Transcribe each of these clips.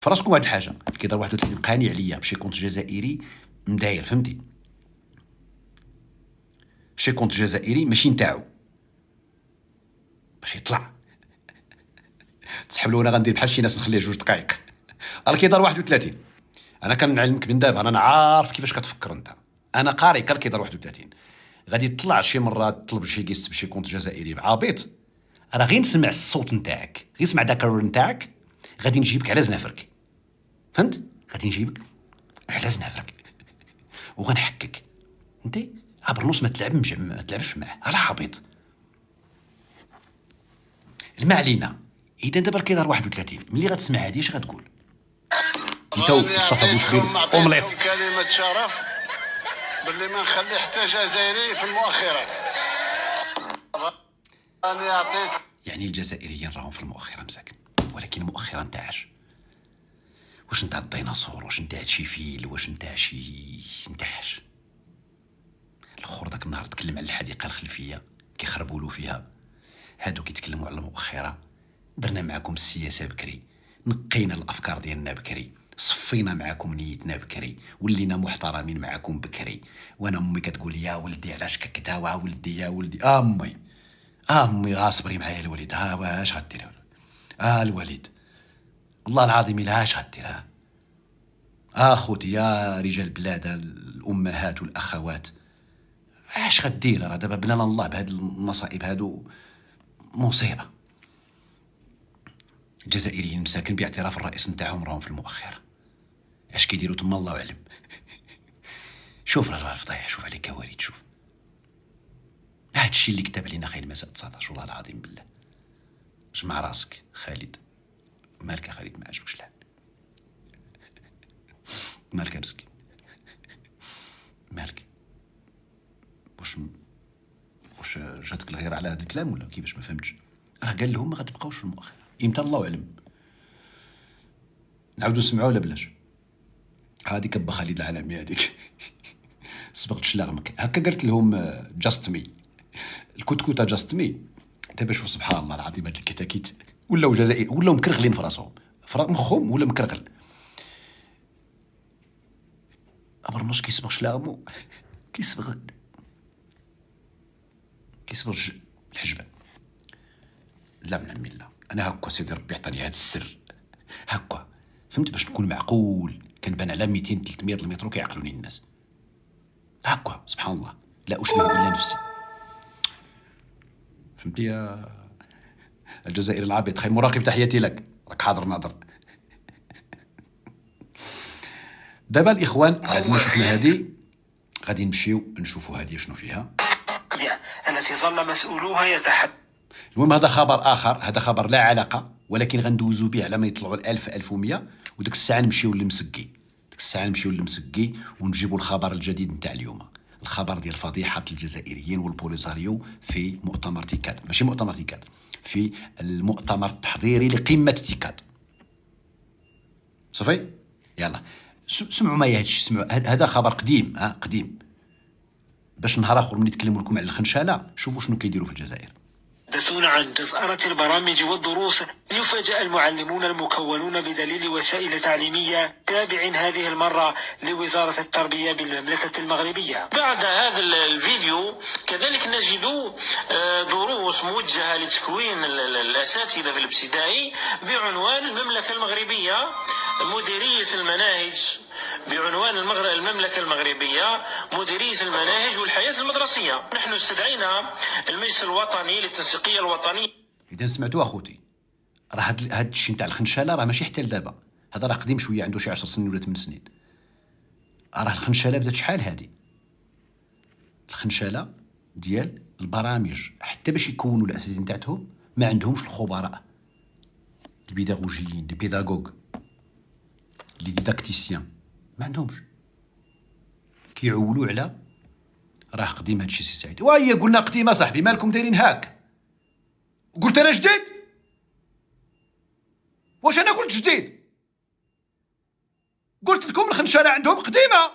فراسكم واحد الحاجه، كيضرب 31 قاني عليا بشي كونت جزائري مداير، فهمتي؟ شي كونت جزائري ماشي نتاعو باش يطلع تسحب له. انا غندير بحال شي ناس نخليه 2 دقائق. راه كيدار 31. انا كنعلمك من دابا، انا عارف كيفاش كتفكر انت، انا قاري كيدار 31. غادي تطلع شي مره تطلب شي كيست بشي كونت جزائري عبيط، راه غير نسمع الصوت نتاعك، غير نسمع داك الرول نتاعك، غادي نجيبك على زنافرك، فهمت؟ غادي نجيبك على زنافرك وغنحكك. انت برنوس ما تلعبش معاه، راه عبيط. ما علينا. اذا دابا كيدار 31 ملي غتسمع هادي اش غتقول؟ انت ومصطفى بوسبيل اومليت. كلمة شرف باللي ما نخلي حتى جزائري في المؤخرة. راني عطيت يعني الجزائريين راهم في المؤخرة مساكن، ولكن المؤخرة نتاعش؟ واش نتاع الديناصور؟ واش نتاع شي فيل؟ واش نتاع شي نتاعش؟ الاخر داك النهار تكلم على الحديقة الخلفية كيخربوا له فيها، هادو كيتكلموا على المؤخرة. درنا معكم السياسة بكري، نقينا الافكار ديالنا بكري، صفينا معكم نيتنا بكري، ولينا محترمين معكم بكري. وانا امي كتقول يا ولدي علاش ككدا، وا ولدي يا ولدي. امي امي صبري معايا الوليد، واش غدير الوليد؟ والله العظيم الا اش غدير؟ اخوتي يا رجال البلاد، الامهات والاخوات، اش غدير؟ راه دابا بنانا الله بهاد المصائب هادو مصيبه. الجزائريين مساكن باعتراف الرئيس نتاعهم راهم في المؤخره. اش كيديروا تما الله اعلم. شوف راه الفضايح، شوف على كوارث، شوف هاد الشيء اللي كتب علينا خالد مساء 19. والله العظيم بالله جمع راسك خالد. مالك يا خالد؟ ما عجبكش الحال؟ مالك يا مسكين؟ مالك؟ واش جاتك الغيرة على هذا الكلام ولا كيفاش؟ ما فهمتش. راه قال لهم ما غتبقاوش في المؤخرة، امتى الله اعلم. نعاودو نسمعوا ولا بلاش؟ هذيك كبا خالد العالمي هذيك سبقت شلاغمك هكا قالت لهم جاست مي الكتكوته جاست مي. دابا شوف سبحان الله العظيم هاد الكتاكيت ولاو جزائر، ولاو مكرغلين في راسهم، مخهم ولا مكرغل. برنوس كيسبغ شلاغمو، كيسبغ الحجبان. لا من عمي لا، انا هكا سيدي ربي عطاني هذا السر هكا، فهمت؟ باش نكون معقول، كنبان على 200 300 المتر كيعقلوني الناس هكا سبحان الله، لا اشبه الا نفسي. فهمتي يا الجزائر العبيط؟ خي مراقب تحياتي لك، راك حاضر ناظر. دابا الاخوان بعد ما شفنا هذه غادي نمشيو نشوفوا هذه شنو فيها التي ظل مسؤولوها يتحدث. المهم هذا خبر اخر، هذا خبر لا علاقه، ولكن غندوزو به على ما يطلعوا 1000 1100، وديك الساعه نمشيو للمسقي، ديك الساعه نمشيو للمسقي ونجيبوا الخبر الجديد نتاع اليوم، الخبر ديال فضيحه الجزائريين والبوليزاريو في مؤتمر تيكاد، ماشي مؤتمر تيكاد، في المؤتمر التحضيري لقمه تيكاد. صافي يلا سمعوا معايا هادشي، سمعوا هذا خبر قديم، قديم، باش نهار اخر ملي يتكلموا لكم على الخنشاله شوفوا شنو كيديروا في الجزائر. يتحدثون عن جزأرة البرامج والدروس. يفاجأ المعلمون المكونون بدليل وسائل تعليمية تابع هذه المرة لوزارة التربية بالمملكة المغربية. بعد هذا الفيديو كذلك نجد دروس موجهة لتكوين الأساتذة في الابتدائي بعنوان المملكة المغربية، مديرية المناهج بعنوان المملكة المغربية، مديرية المناهج والحياة المدرسية. نحن استدعينا المجلس الوطني للتنسيقية الوطنية. إذا سمعتوا أخوتي، راه هاد الشيء نتاع الخنشالة راه ماشي حتى لدابا، هذا راه قديم شوية، عنده شي 10 سنين ولا 8 سنين. راه الخنشالة بدات شحال هادي، الخنشالة ديال البرامج، حتى باش يكونوا الأساتذة نتاعهم ما عندهمش الخبراء، البيداغوجيين، لي بيداغوغ، لي ديداكتيسيان، ما عندهمش، كيعولوا على راه قديم هادشي. سي سعيد وهي قلنا قديم صاحبي، مالكم دايرين هاك؟ قلت انا جديد؟ واش انا قلت جديد؟ قلت لكم الخنشالة عندهم قديمة.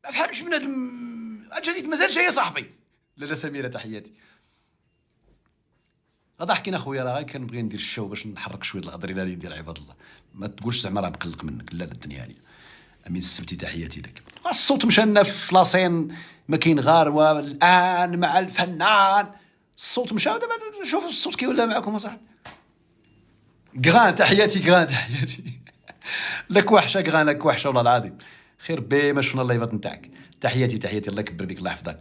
ما فهمش بنادم الجديد مازال جاي يا صاحبي. لاله سميرة تحياتي. هذا حكينا خويا، راه غير كنبغي ندير الشو باش نحرك شويه الادرينالين ديال عباد الله. ما تقولش زعما راه مقلق منك، لا الدنيا هانيه. امين السبتي تحياتي لك. الصوت مشى لنا في لاسين، ما كاين غار والان مع الفنان. الصوت مشى، دابا شوف الصوت كي ولا معكم اصاحبي. كغان تحياتي، كغان تحياتي. لك وحشه كغان، لك وحشه والله العظيم. خير بي ما شفنا اللايفات نتاعك. تحياتي الله يكبر بك، الله يحفظك.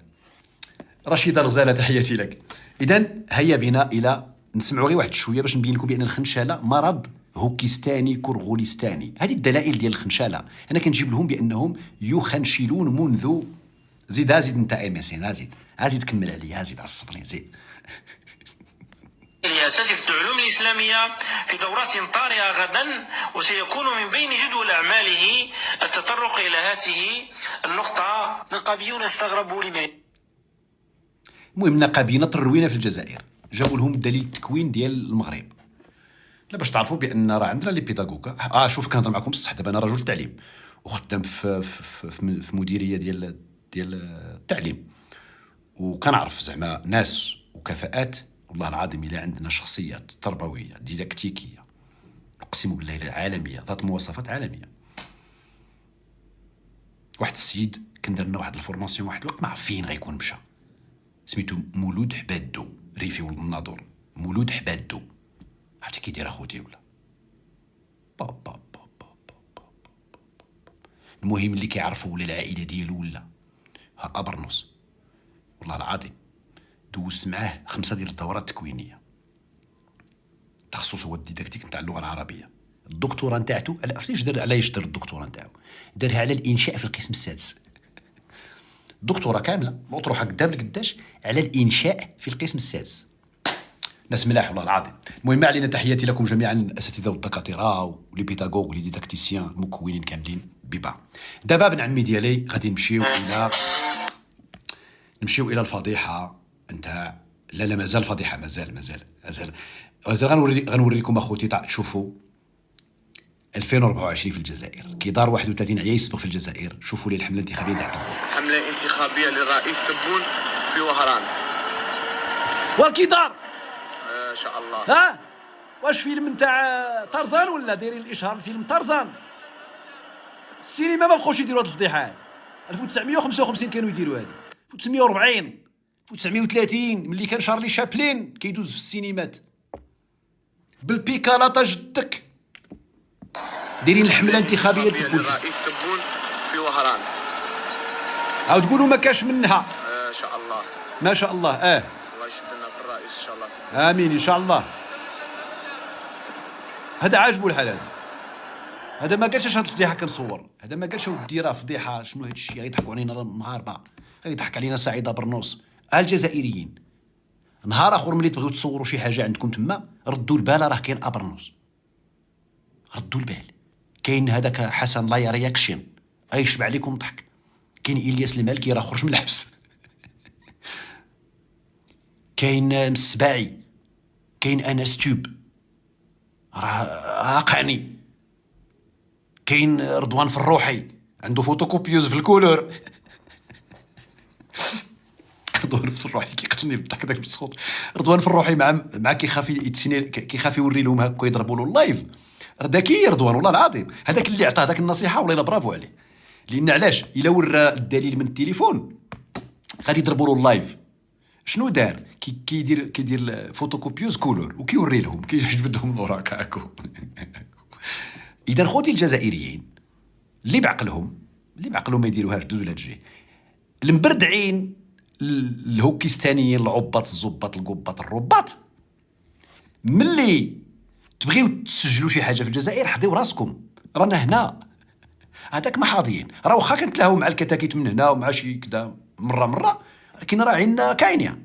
رشيدة الغزالة تحياتي لك. اذا هيا بنا الى نسمعوا غير واحد شويه باش نبين لكم بان الخنشاله مرض هوكيستاني كرغوليستاني. هذه الدلائل ديال الخنشاله، انا كنجيب لهم بانهم يخنشلون منذ. زيد انت MSN، زيد كمل عليا، زيد عصبني، زيد. أساتذة العلوم الإسلامية في دورات طارئة غدا، وسيكون من بين جدول أعماله التطرق إلى هذه النقطة. نقابيون استغربوا لما. المهم نقابينا طروينا في الجزائر، جابوا لهم دليل التكوين ديال المغرب. لا باش تعرفوا بان راه عندنا لي بيداغوغا. شوف كنهضر معكم بصح، دابا انا رجل تعليم وخدام في مديريه ديال التعليم، وكنعرف زعما ناس وكفاءات والله العظيم. الا عندنا شخصيات تربويه ديداكتيكيه اقسم بالله عالميه، ذات مواصفات عالميه. واحد السيد كان دار لنا واحد الفورماسيون واحد الوقت، ما عرف فين غيكون مشى، سميتو مولود حبادو، ريفي ولد الناظور، مولود حبادو. عرفتي كي داير اخوتي ولا با. المهم اللي كيعرفوا ولا العائله ديالو ولا ابرنوس، والله العظيم دوزت معاه 5 ديال الدورات التكوينيه. تخصص هو الديداكتيك نتاع اللغه العربيه. الدكتوراه نتاعته عرفتي اش دار؟ علاش دار الدكتوراه نتاعو؟ دارها على الانشاء في القسم السادس. دكتوراه كامله مطروحه قدام القداش على الانشاء في القسم السادس. ناس ملاح والله العظيم. المهم ما علينا، تحياتي لكم جميعا الاساتذه والدكاتره ولي بيداغوغ ولي ديداكتيسيان المكونين كاملين ببعض. دابا ابن عمي ديالي غادي نمشيو الى الفضيحه نتاع لا مازال فضيحه، مازال غنوري لكم اخوتي تشوفوا 2024 في الجزائر كي دار 31 عيا يسبق في الجزائر. شوفوا لي الحمله الانتخابيه تاع تبون، حمله انتخابيه للرئيس تبون في وهران. والكي دار ان شاء الله. واش فيلم نتاع طرزان ولا دايرين الاشهار الفيلم طرزان؟ السينما ما بقاوش يديروا هاد الفضيحه. 1955 كانوا يديروا هذه، 1940 1930 ملي كان شارلي شابلين كيدوز في السينمات بالبيكالاطا جدك. دايرين الحمله الانتخابيه تبون الرئيس تبون في وهران. عاود تقولوا ما كاش منها. ان شاء الله، ما شاء الله. الله يشد لنا في الرئيس ان شاء الله. امين ان شاء الله. هذا عاجبو الحال هذا ما قالش هاد الفضيحه كنصور، هذا ما قالش ودي راه فضيحه. شنو هاد الشيء؟ غيضحكوا علينا المغاربه، غيضحك علينا سعيد برنوس. الجزائريين نهار اخر ملي تبغيو تصوروا شي حاجه عندكم تما ردوا البال، راه كاين ابرنوس. ردوا البال، كاين هذاك حسن لايا رياكشن غيشبع عليكم ضحك. كاين الياس المالكي راه خرج من الحبس. كاين السباعي، كاين انس توب راه قعني. كاين رضوان فروحي عنده فوتوكوبيوز في الكولور. رضوان فروحي كيقتلني بالضحك داك بالصوت. رضوان فروحي مع كيخاف يوري لهم هكا يضربوا له اللايف. ذكي رضوان والله العظيم. هذاك اللي عطاه داك النصيحه والله برافو عليه. لان علاش؟ الا ورى الدليل من التليفون غادي يضربوا له اللايف. شنو دار؟ كيدير فوتوكوبيوز كولور وكيوري لهم، كيجبد لهم الوراق هاكو. اذا خوتي الجزائريين اللي بعقلهم ما يديروهاش، دوزوا لهاد الجهه. المبردعين الهوكيستانيين العباط الزباط القباط الرباط، ملي تبغيو تسجلوا شي حاجه في الجزائر حضيو راسكم، رانا هنا. هذاك ما حاضيين، راه واخا كنتلاهاو مع الكتاكيت من هنا ومع شي كذا مره، لكن راه عندنا كاينه.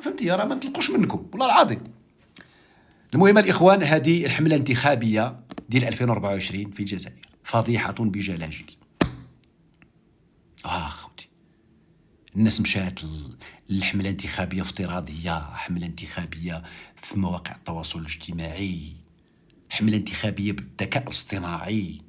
فهمتي؟ راه ما نطلقوش منكم والله العظيم. المهم الاخوان، هذه الحمله الانتخابيه ديال 2024 في الجزائر فضيحه بجلاجل. خوتي الناس مشات للحمله الانتخابيه افتراضيه، حمله انتخابيه في مواقع التواصل الاجتماعي، حمله انتخابيه بالذكاء الاصطناعي.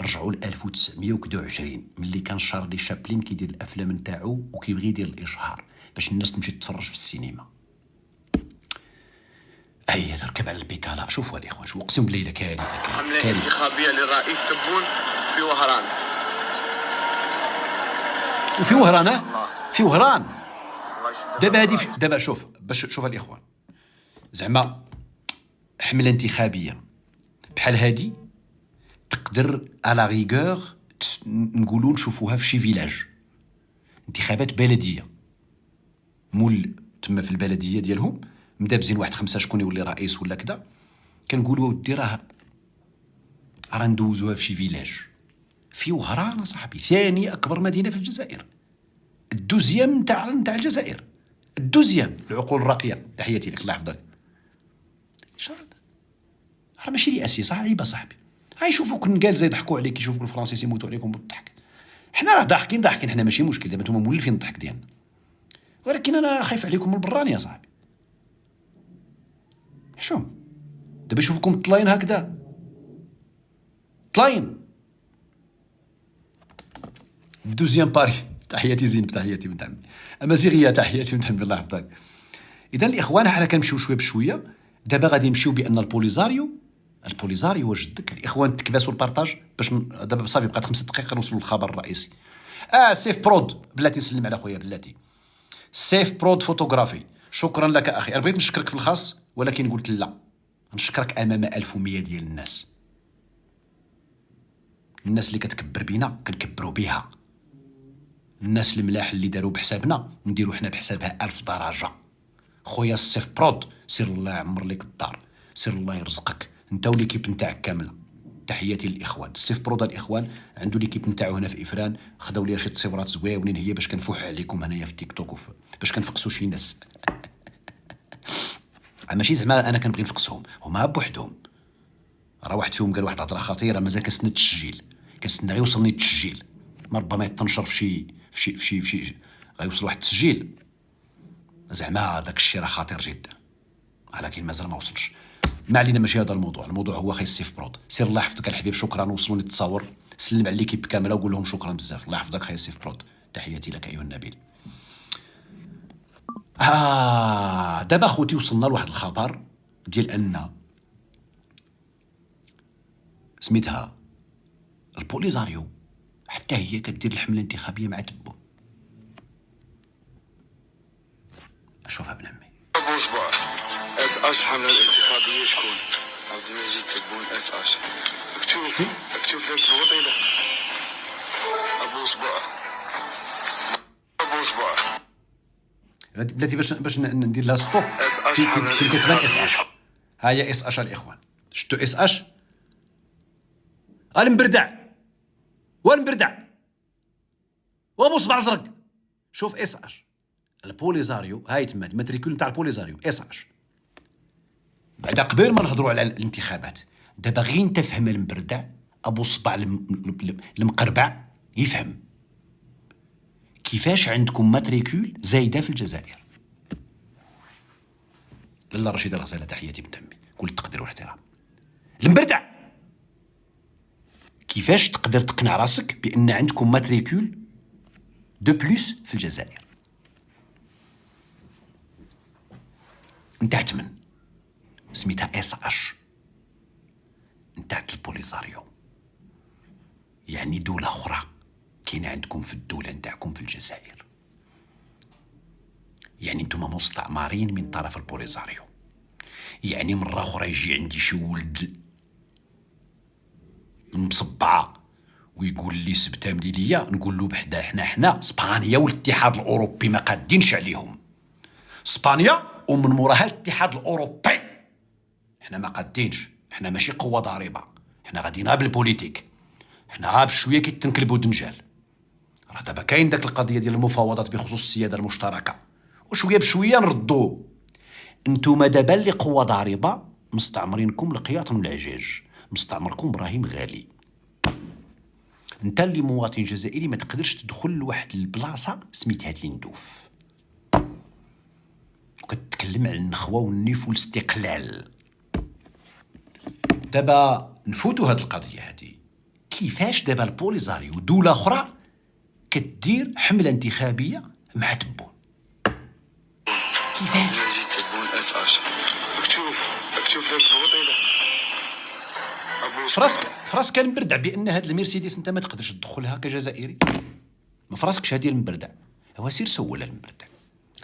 رجعوا ل 1921 ملي كان شارلي شابلين كيدير الافلام نتاعو وكيبغي يدير الاشهار باش الناس تمشي تتفرج في السينما. هيا تركب على البيكالا. شوفوا الاخوان، شو اقسم بالله كارثه حملة كارثه. انتخابية للرئيس تبون في وهران. وفي وهران، في وهران الله يشد دابا الرئيس. هذه دابا شوف باش شوف الاخوان، زعما حمله انتخابيه بحال هذه تقدر على ريغور نقولوا نشوفوها في شي فيلاج، انتخابات بلديه، مول تما في البلديه ديالهم مدابزين واحد 5 شكون يولي رئيس ولا كذا، كنقولوا ودي راه ندوزوها في شي فيلاج. في وهران صاحبي، ثاني اكبر مدينه في الجزائر، الدوزيام نتاع الجزائر، الدوزيام. العقول الراقيه، تحياتي لك الله يحفظك. شرط راه ماشي رئاسيه صعيبه صاحبي. هاي يشوفوك نقال يضحكوا عليك، يشوفوك الفرنسيس يموتوا عليكم بالضحك. حنا راه ضاحكين حنا ماشي مشكل، دابا نتوما مولفين الضحك ديالنا، ولكن انا خايف عليكم من البراني يا صاحبي. حشوم دابا يشوفوكم طلاين هكذا، طلاين. دوزيام باري، تحياتي زينب، تحياتي بنت عمي. امازيغيه، تحياتي بنت عمي الله يحفظك. اذا الاخوان حنا كنمشيو شويه بشويه، دابا غادي نمشيو بان البوليزاريو وجدك الاخوان تكباسوا البارطاج باش دابا صافي بقات 5 دقائق نوصلوا للخبر الرئيسي. سيف برود، بلاتي نسلم على خويا بلاتي. سيف برود فوتوغرافي، شكرا لك اخي. انا بغيت نشكرك في الخاص ولكن قلت لا، نشكرك امام 1100 ديال الناس. الناس اللي كتكبر بينا كنكبروا بها، الناس الملاح اللي داروا بحسابنا نديروا حنا بحسابها 1000 درجه. خويا السيف برود، سير الله يعمر لك الدار، سير الله يرزقك انت وليكيب نتاعك كامله. تحياتي للاخوان. السيف برود الاخوان عنده ليكيب نتاعو هنا في افران، خداو ليا شي تصويرات زويونين هي باش كنفوح عليكم هنايا في تيك توك باش كنفقسوا شي ناس. ماشي زعما انا كنبغي نفقسهم، هما بوحدهم. راه واحد فيهم قال واحد الهضره خطيره، مازال كنستنى التسجيل، كنستنى غير يوصلني التسجيل، ما ربما يتنشر في شي غيوصل واحد التسجيل، زعما داك الشيء راه خطير جدا، ولكن مازال ما وصلش. ما علينا، ماشي هذا الموضوع. الموضوع هو خي السيف برود، سير الله يحفظك الحبيب، شكرا. وصلوني التصاور، سلم على ليكيب كامله وقول لهم شكرا بزاف. الله يحفظك خي السيف برود، تحياتي لك ايها النبيل. دابا خوتي وصلنا لواحد الخبر ديال ان سميتها البوليزاريو حتى هي كدير الحمله الانتخابيه مع تبون. اشوفها ابن عمي. ابو صباح اس اش حمله الانتخابيه شكون؟ عبد المجيد تبون اس اش. اكتب لك الوطيله ابو صباح. ابو صباح بلاتي باش ندير لها ستوب اس اش حمله في الكتبان اس الانتخابيه. اش. ها هي اس اش الاخوان، شفتوا اس اش المبردع والمبردع وابو صباع زرق. شوف اس اش البوليزاريو، هاي تما الماتريكول نتاع البوليزاريو اس اش. بعدا قبل ما نهضروا على الانتخابات، دابا غير انت تفهم المبردع، ابو صباع المقربع يفهم كيفاش عندكم ماتريكول زايده في الجزائر. لاله رشيده الغزاله، تحياتي بنت عمي، كل التقدير والاحترام. المبردع كيفاش تقدر تقنع راسك بان عندكم ماتريكول دو بلوس في الجزائر؟ نتاع تمن سميتها اس اش نتاع البوليزاريو، يعني دولة أخرى كاينة عندكم في الدولة نتاعكم في الجزائر، يعني نتوما مستعمرين من طرف البوليزاريو. يعني مرة أخرى يجي عندي شي ولد مصبعة ويقول لي سبتاملي ليا، نقول له بحدا حنا اسبانيا والاتحاد الأوروبي ما قادينش عليهم. اسبانيا ومن موراها الاتحاد الأوروبي، حنا ما قادينش، حنا ماشي قوة ضاربة، حنا غاديين بالبوليتيك، حنا بشويه كيتنكلبوا دنجال. راه دابا كاين داك القضيه ديال المفاوضات بخصوص السياده المشتركه، وشويه بشويه نردو. انتوما دابا اللي قوه ضاربه مستعمرينكم القياط من العجاج، مستعمركم ابراهيم غالي. انت اللي مواطن جزائري ما تقدرش تدخل لواحد البلاصه سميتها تلندوف وكتكلم على النخوه والنيف والاستقلال. دابا نفوتوا هاد القضيه هادي، كيفاش دابا البوليزاريو دولة أخرى كدير حملة انتخابية مع تبون؟ كيفاش؟ مجيد تبون اس اش. شوف تشوف لك تفوطيله ابو فراسك المبردع بان هاد المرسيدس انت ما تقدرش تدخلها كجزائري. ما فراسكش هادي المبردع. هو سير سول المبردع،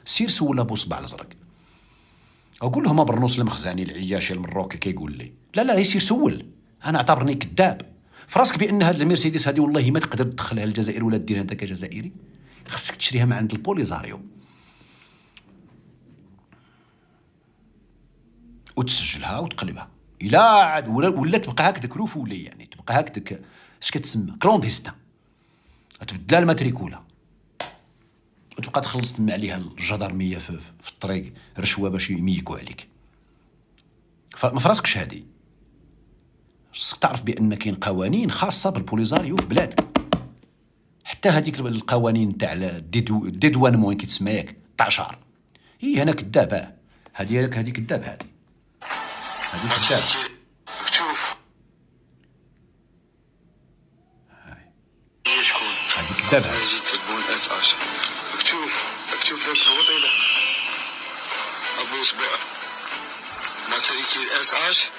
سير سول ابو صباع الازرق، اقول لهم برنوس المخزاني العياشي المروكي كيقول لي لا يسير سول. انا اعتبرني كذاب. فراسك بان هاد المرسيدس هادي والله ما تقدر تدخلها للجزائر ولا ديرها انت كجزائري. خصك تشريها من عند البوليزاريو وتسجلها وتقلبها. الا عاد ولا تبقى هكذاك رفولي، يعني تبقى هكذاك اش كتسمى كلونديستان، تبدلها الماتريكولا وتبقى تخلص تما عليها الجدرميه في الطريق رشوه باش يميكوا عليك. ما فراسكش هادي. خصك تعرف بان كاين قوانين خاصه بالبوليزاريو في بلادك. حتى هذيك القوانين تاع الديدوانمون كيتسمى ياك طعشار. انا كذاب. هذه كذاب. هذه كذاب. شوف هاي شكون هذه كذاب. مجيد تبون اس اش. تشوف لك تفوطيله ابو صباع ماتريكي الاس اش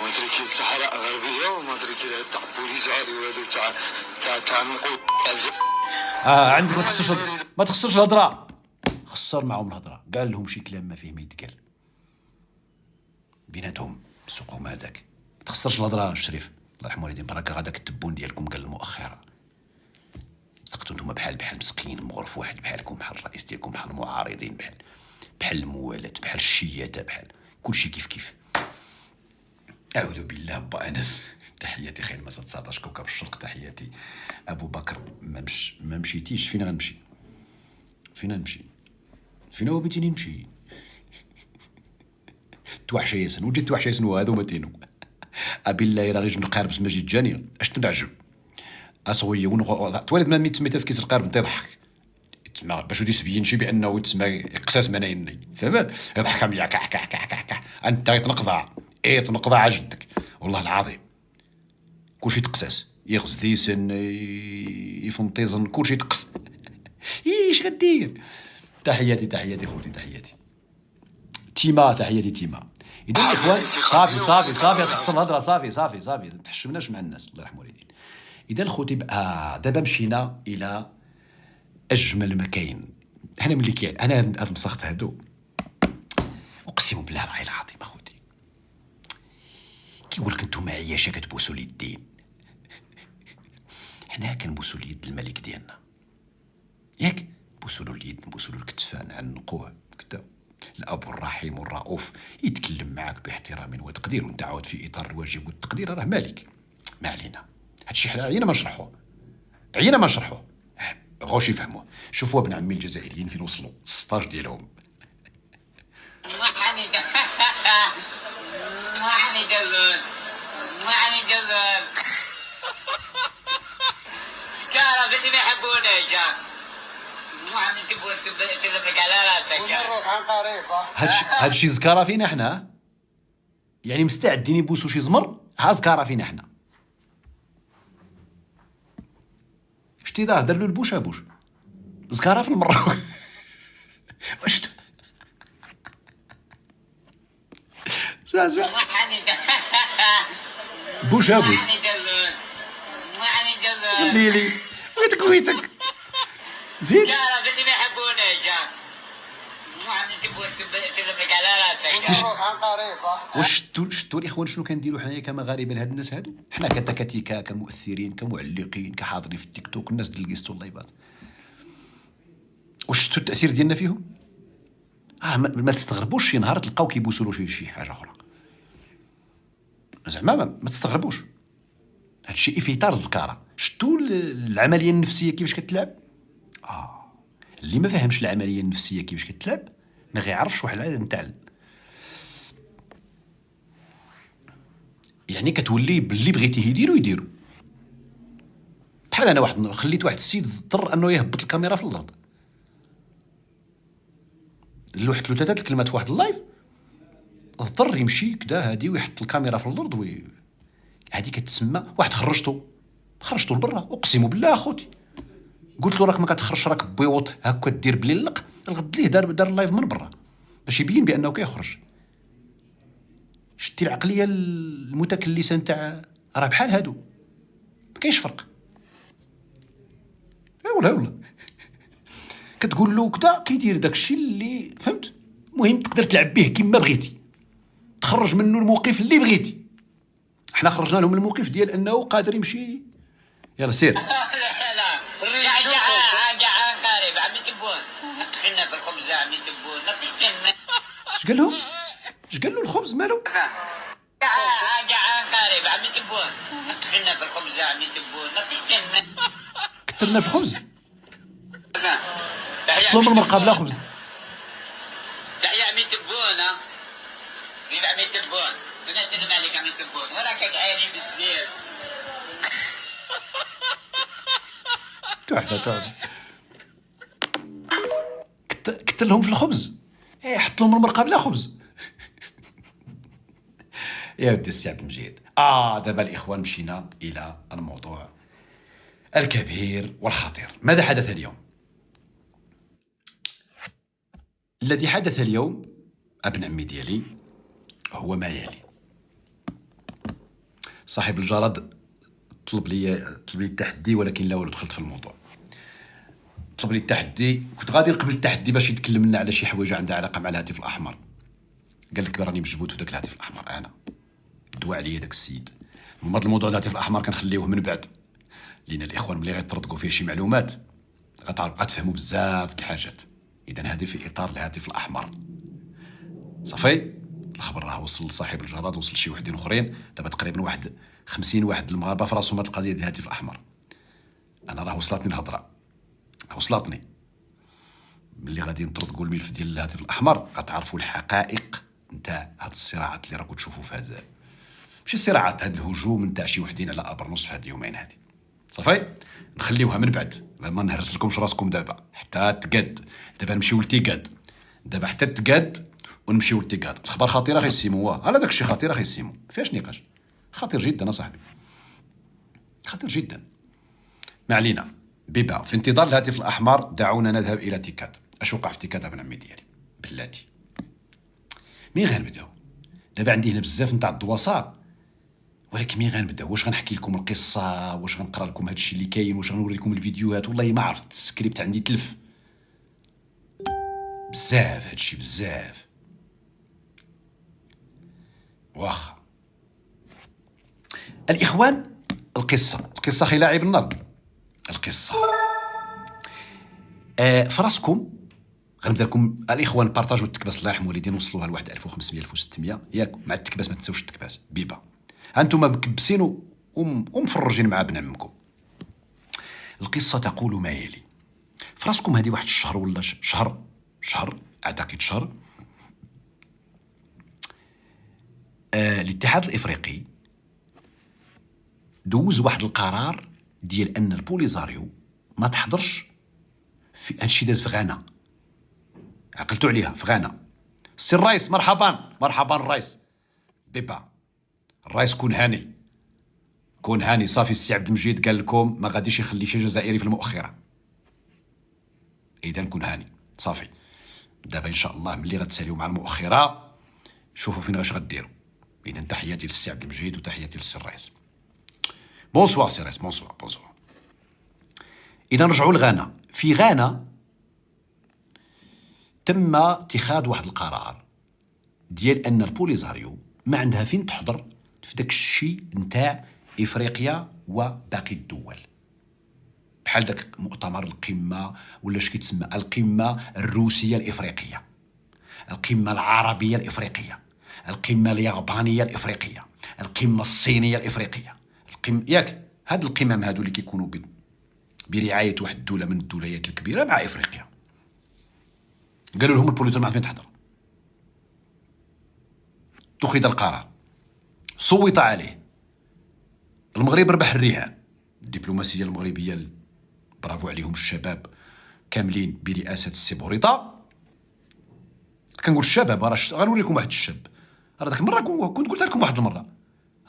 ماتريكي الصحراء الغربيه وماتريكي تاع بوليزاري وهذو تاع النقود عندك ما تخسرش الهضره. خسر معهم الهضره. قال لهم شي كلام ما فيه ما يتقال بيناتهم سوقهم هذاك. ما تخسرش الهضره الشريف الله يرحم والدين. بركه غاداك التبون ديالكم قال المؤخره تقتو نتوما بحال مسكين مغرف واحد بحالكم، بحال الرئيس ديالكم، بحال المعارضين، بحال الموالاه، بحال الشياته، بحال كلشي كيف. اعوذ بالله. با انس تحياتي خير مسا 19 كوكب الشرق. تحياتي ابو بكر. ما مشيتيش. فين غنمشي؟ فين هو بغيتيني نمشي؟ توحشه ياسن وجدت توحشه ياسن وهذو متينو ابي الله راه غير نقارب سما جيت جانيه اش تنعجب اسويه توالد من ميت سميتها في كيس القارب تضحك تسمى باش ودي سبين شي بانه تسمى قساس منايني فهمت. يضحك عم كاع انت تنقضى جدك والله العظيم. كلشي تقساس يغزدي سن يفنطيزن كلشي تقص. ايش غدير؟ تحياتي خوتي. تحياتي تيما. اذا الاخوان صافي خصنا الهضره. صافي ما تحشمناش مع الناس الله يرحم والدين. اذا خوتي دابا مشينا الى اجمل مكاين. انا ملي انا هاد المسخط هادو اقسم بالله العظيم اخوتي كيقول لك نتوما عياشه كتبوسوا اليدين. حنا كنبوسوا اليد الملك ديالنا ياك، نبوسوا له اليد، نبوسوا له الكتفان، نعنقوه كدا. الاب الرحيم الرؤوف يتكلم معاك باحترام وتقدير، وانت عاود في اطار الواجب والتقدير. راه مالك ما علينا. هادشي حنا عينا ما نشرحوه بغاوش يفهموه. شوفوا ابن عمي الجزائريين فين وصلوا السطاج ديالهم. جزر سكارة بدي ما يحبوناش هادشي زكارة فينا حنا، يعني مستعدين يبوسوا شي زمر. ها زكارة فينا حنا. شتي دار له البوش بوش زكارة في المروك. واش اسمع بوش بوش ليلي ويتك زين. بدي ما يحبوناش واش شتو الاخوان شنو كنديروا حنايا كمغاربه لهاد الناس هادو؟ حنا كتكاتيكا كمؤثرين كمعلقين كحاضرين في التيك توك، الناس ديال الكيستو اللايفات. واش شتو التاثير ديالنا فيهم؟ ما تستغربوش شي نهار تلقاو كيبوسوا له شي حاجه اخرى. زعما ما تستغربوش. هادشي افيتار الزكاره. شتو العمليه النفسيه كيفاش كتلعب؟ اللي ما فهمش العمليه النفسيه كيفاش كتلعب ما غيعرفش واحد العاده نتاع يعني كتولي باللي بغيتيه يديرو. بحال انا خليت واحد السيد اضطر انه يهبط الكاميرا في الارض. لوحت له 3 الكلمات في واحد اللايف، اضطر يمشي كدا هادي ويحط الكاميرا في الارض هادي كتسمى واحد خرجته لبرا. اقسم بالله اخوتي قلت له راك ما كتخرجش، راك بيوط هكا دير بلي اللق. الغد ليه دار اللايف من برا باش يبين بانه كيخرج. شتي العقليه المتكلسه نتاع راه بحال هادو، ما كاينش فرق. والله كتقول له كدا كيدير داكشي اللي فهمت. المهم تقدر تلعب به كما بغيتي، تخرج منه الموقف اللي بغيتي. حنا خرجنا لهم الموقف ديال انه قادر يمشي. يلا سير. لا كاع قارب عمي تبون دخلنا في الخبزة عمي تبون ما تستنى. اش قال لهم؟ اش قال له الخبز مالو؟ كاع قارب عمي تبون دخلنا في الخبزة عمي تبون ما تستنى. كثرنا في الخبز، طلب المرقه بلا خبز. تحيا عمي تبون ها بيب عمي تبون سلام عليك عمي تبون وراك عالي بزاف. تحفه. كثر لهم في الخبز، حط لهم المرقه بلا خبز. يا ودي السي عبد المجيد. دابا الاخوان مشينا الى الموضوع الكبير والخطير. ماذا حدث اليوم؟ الذي حدث اليوم ابن عمي ديالي هو ما يلي. صاحب الجرد طلب لي التحدي، ولكن لا والو دخلت في الموضوع. طلب لي التحدي، كنت غادي نقبل التحدي باش يتكلم لنا على شي حوايج عندها علاقه مع الهاتف الاحمر. قال لك راني مجبوت في داك الهاتف الاحمر. انا دوا عليا داك السيد. هذا الموضوع الهاتف الاحمر كنخليوه من بعد، لان الاخوان ملي غيطردقوا فيه شي معلومات غتفهموا بزاف د الحاجات. اذا هذه في اطار الهاتف الاحمر. صافي الخبر راه وصل لصاحب الجراد، وصل شي وحدين اخرين. دابا تقريبا واحد 50 واحد المغاربه في راسهم هاد القضيه ديال الهاتف الاحمر. انا راه وصلتني الهضره، وصلتني. ملي غادي نطردقوا الملف ديال الهاتف الاحمر غتعرفوا الحقائق نتاع هاد الصراعات اللي راكم تشوفوا في هاد، ماشي الصراعات، هاد الهجوم نتاع شي وحدين على ابرنوس في هاد اليومين هادي. صافي نخليوها من بعد، ما نهرس لكمش راسكم دابا حتى تقاد. دابا نمشيو لتيكاد، دابا حتى تقاد ونمشيو لتيكاد. الخبر خطير اخي سيمو، على داك الشيء خطير اخي سيمو، فيهاش نقاش. خطير جدا اصاحبي، خطير جدا. ما علينا. بيبا في انتظار الهاتف الاحمر دعونا نذهب الى تيكاد. اش وقع في تيكاد ابن عمي ديالي بلاتي؟ مين غنبداو؟ دابا عندي هنا بزاف نتاع الدواسا، ولكن مين غنبداو؟ واش غنحكي لكم القصه؟ واش غنقرا لكم هادشي اللي كاين؟ واش غنوريكم الفيديوهات؟ والله ما عرفت. السكريبت عندي تلف بزاف، هادشي بزاف. واخا الاخوان، القصه خي لاعب النرد. القصه فراسكم غنبدا لكم الاخوان. بارطاجوا التكباس الله يرحم والدين، وصلوها لواحد 1500 1600 ياك، مع التكباس ما تنساوش التكباس. بيبا انتم مكبسين ومفرجين مع ابن عمكم. القصه تقول ما يلي. فراسكم هذه واحد الشهر ولا شهر اعتقد شهر، الاتحاد الافريقي دوز واحد القرار ديال ان البوليزاريو ما تحضرش في هادشي. داز في غانا، عقلتوا عليها، في غانا. السي الرئيس مرحبا الرئيس. بيبا الرئيس كون هاني صافي. السي عبد المجيد قال لكم ما غاديش يخلي شي جزائري في المؤخره، اذا كون هاني صافي. دابا ان شاء الله ملي غتساليو مع المؤخره شوفوا فين واش غديروا. اذا تحياتي للسي عبد المجيد وتحياتي للسي الرئيس. بونسوار سي الرئيس. بونسوار. اذا نرجعوا لغانا. في غانا تم اتخاذ واحد القرار ديال ان البوليزاريو ما عندها فين تحضر في داك الشيء نتاع افريقيا وباقي الدول، بحال داك مؤتمر القمه ولا اش كيتسمى القمه الروسيه الافريقيه، القمه العربيه الافريقيه، القمه اليابانيه الافريقيه، القمه الصينيه الافريقيه، ياك هاد القمم هادو اللي كيكونوا برعايه واحد الدوله من الدوليات الكبيره مع افريقيا. قالوا لهم البوليزاريو ما عارفين تحضر. اتخذ القرار، صوت عليه. المغرب ربح الرهان. الدبلوماسيه المغربيه برافو عليهم الشباب كاملين برئاسه السي بوريطه. كنقول الشباب، راه غنوريكم واحد الشاب. راه داك المره كنت قلت لكم واحد المره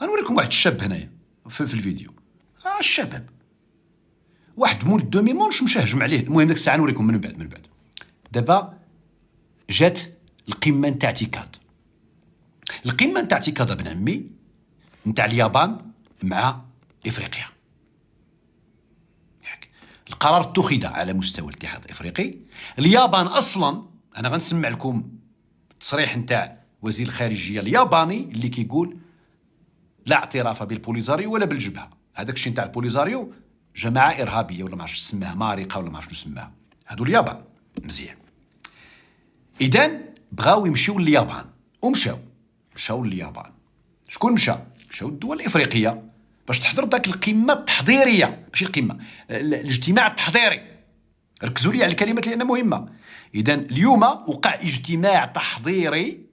غنوريكم واحد الشاب هنايا في الفيديو. الشباب واحد مول دومي مونش مشى هجم عليه. المهم داك الساعه نوريكم من بعد. دابا جات القمه نتاع تيكاد. القمه نتاع تيكادا بن عمي نتاع اليابان مع افريقيا. القرار اتخذ على مستوى الاتحاد الافريقي. اليابان اصلا انا غنسمع لكم تصريح نتاع وزير الخارجيه الياباني اللي كيقول لا اعتراف بالبوليزاريو ولا بالجبهه. هذاك الشيء نتاع البوليزاريو جماعه ارهابيه ولا ما عرفتش سماها مارقه ولا ما عرفتش شنو سماها. هادو اليابان مزيان. اذا بغاو يمشيو لليابان مشاو لليابان. شكون مشاو الدول الافريقيه باش تحضر داك القمه التحضيريه، ماشي القمه، الاجتماع التحضيري. ركزوا لي على الكلمات لانها مهمه. اذا اليوم وقع اجتماع تحضيري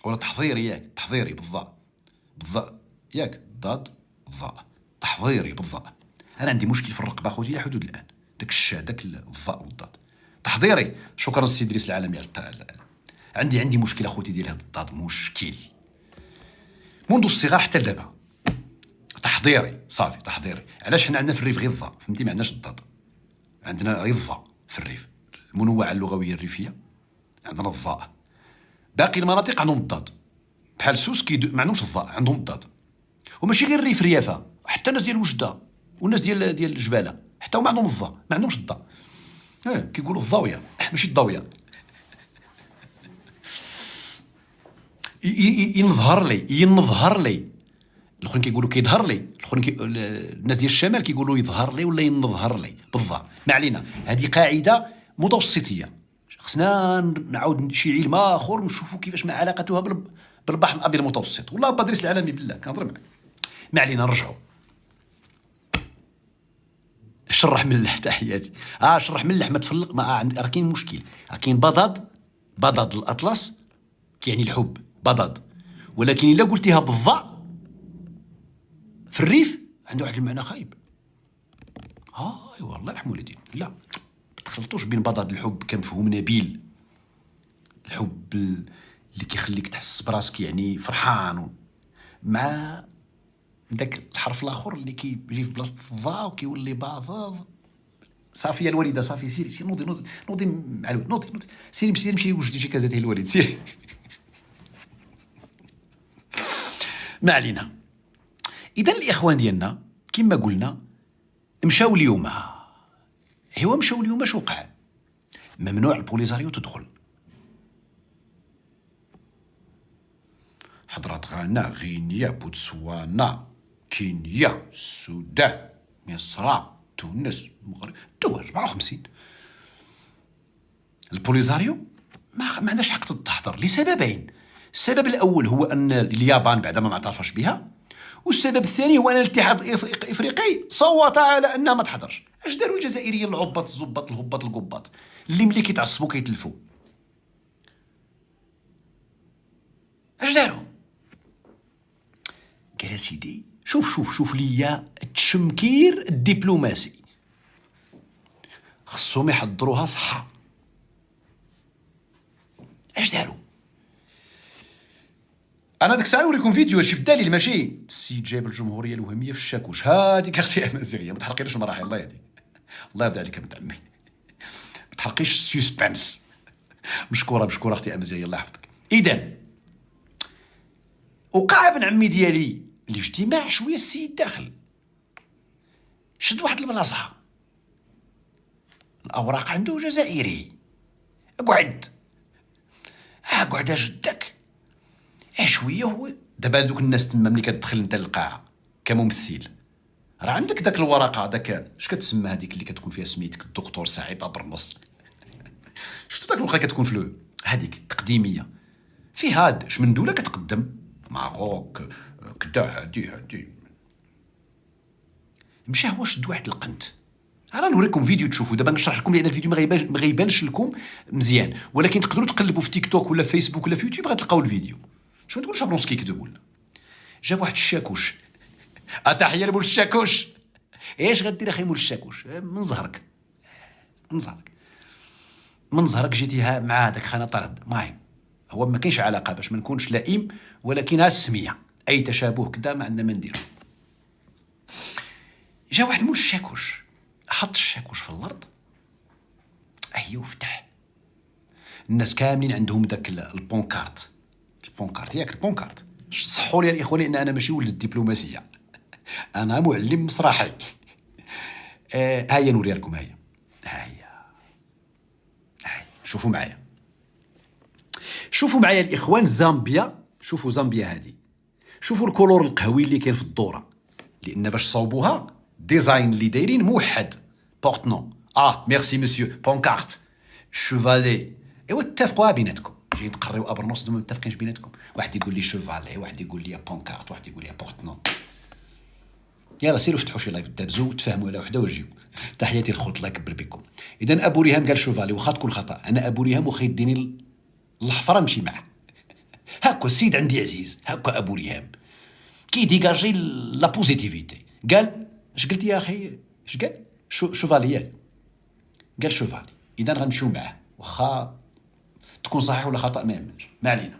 ولا تحضيري، ياك تحضيري بالضاء ياك ضاد الضاء، تحضيري بالضاء. انا عندي مشكل في الرقبه خوتي الى حدود الان، داك الضاء والضاد. تحضيري، شكرا السي ادريس العالمي على عندي مشكل اخوتي ديال هذا الضاد، مشكل منذ الصغر حتى لدابا. تحضيري صافي تحضيري. علاش حنا عندنا في الريف غير الضاء، فهمتي؟ ما عندناش الضاد، عندنا غير الضاء في الريف. المنوعه اللغويه الريفيه عندنا الضاء. باقي المناطق عندهم الضاد، بحال سوس ما عندهمش الضاء، عندهم الضاد. وماشي غير الريف ريافه، حتى الناس ديال وجده والناس ديال الجباله حتى هما عندهم الضاء، ما عندهمش الضاء. كيقولوا الضاويه ماشي الضاويه. ينظهر لي الاخرين كيقولوا كيظهر لي، الاخرين الناس ديال الشمال كيقولوا يظهر لي ولا ينظهر لي بالضاء. ما علينا، هذه قاعده متوسطيه. خصنا نعاود شي علم اخر نشوفوا كيفاش ما علاقتها بالبحر الابيض المتوسط. والله بدريس العالمي بالله كنهضر معاك. ما علينا، نرجعوا. شرح ملح تحياتي. شرح ملح ما تفلق، راه كاين مشكل. كاين بضاد الاطلس كيعني الحب بضاد، ولكن الا قلتيها بالضاء في الريف عنده واحد المعنى خايب. ايوا الله يرحم والدين. لا ما تخلطوش بين بضاد الحب كمفهوم نبيل، الحب اللي كيخليك تحس براسك يعني فرحان، مع داك الحرف الاخر اللي كيجي في بلاصه الضاء وكيولي باض. صافي يا الوالده صافي، سيري نوضي مع الوالد، نوضي سيري مشي وجدي شي كازاتي الوالد، سيري. ما علينا. اذا الاخوان ديالنا كما قلنا مشاو اليوم. مشاو اليوم. اش وقع؟ ممنوع البوليزاريو تدخل. حضرات غانا، غينيا، بوتسوانا، كينيا، السودان، مصر، تونس، المغرب، الدول 54. البوليزاريو ما عندهاش حق تحضر لسببين. السبب الاول هو ان اليابان بعدما ما اعترفش بها، والسبب الثاني هو ان الاتحاد الافريقي صوت على انها ما تحضرش. اش داروا الجزائريين العباط الزباط الهباط القباط اللي ملي كيتعصبوا كيتلفوا؟ اش داروا؟ قال سيدي شوف ليا التشمكير الدبلوماسي، خصهم يحضروها صحه. اش داروا؟ انا ديك الساعه نوريكم فيديو، هادشي بالدليل، ماشي السيد جايب الجمهوريه الوهميه في الشاكوش. هذيك اختي امازيغيه، ما تحرقيناش المراحل، الله يهديك، الله يرضي عليك بنت عمي، ما تحرقيش السسبنس. مشكوره اختي امازيغيه، الله يحفظك. اذا وقع ابن عمي ديالي الاجتماع شويه، السيد داخل شد واحد البلاصه، الاوراق عنده جزائري. اقعد اجدك شويه. هو دابا دوك الناس تما ملي كتدخل انت للقاعه كممثل، راه عندك داك الورقه، داك اش كتسمى هذيك اللي كتكون فيها سميتك الدكتور سعيد برنص. شفتوا داك الورقه كتكون في هذيك التقديميه، فيها اش من دوله كتقدم، ماروك كدا، هادي مشى هو شد واحد القنت. انا نوريكم فيديو تشوفوا دابا، نشرح لكم لان الفيديو ما غيبانش لكم مزيان، ولكن تقدروا تقلبوا في تيك توك ولا فيسبوك ولا في يوتيوب غتلقاو الفيديو. شو ما تقولش برونسكي كيكذبوا لنا. جاب واحد الشاكوش، تحيه لمول الشاكوش. ايش غدير اخي مول الشاكوش؟ من زهرك جيتي مع هذاك خانه طرد. المهم هو ما كاينش علاقه باش ما نكونش لئيم، ولكن السميه اي تشابه كذا ما عندنا ما نديرو. جا واحد مول الشاكوش، حط الشاكوش في الارض، وفتح. الناس كاملين عندهم داك البونكارت البونكارت ياك البونكارت. صحوا لي الاخوان لان انا ماشي ولد الدبلوماسيه، انا معلم مسرحي. هيا نوري لكم، هيا شوفوا معايا، شوفوا معايا الاخوان. زامبيا، شوفوا زامبيا هذه، شوفوا الكولور القهوي اللي كاين في الدوره، لان باش صوبوها ديزاين اللي دايرين موحد. بورتنون ميرسي مسيو بونكارت شوفالي. ايوا اتفقوا بيناتكم، جايين تقريو ابرنوس دوما متفقينش بيناتكم. واحد يقول لي شوفالي، واحد يقول لي بونكارت، واحد يقول لي بورتنون. يلا سيروا فتحوا شي لايف دابزو تفاهموا على وحده وجيو. تحياتي الخوت، الله يكبر بكم. اذا ابو ريهام قال شوفالي، واخا تكون خطا، انا ابو ريهام وخا يديني الحفره نمشي معاه. هاكا السيد عندي عزيز، هاكا ابو ريهام كيديكاجي لا بوزيتيفيتي. قال اش قلت يا اخي؟ اش قال؟ شوفالي، قال شوفالي. اذا غنمشيو معاه واخا تكون صحيح ولا خطا ما يهمناش، ما علينا.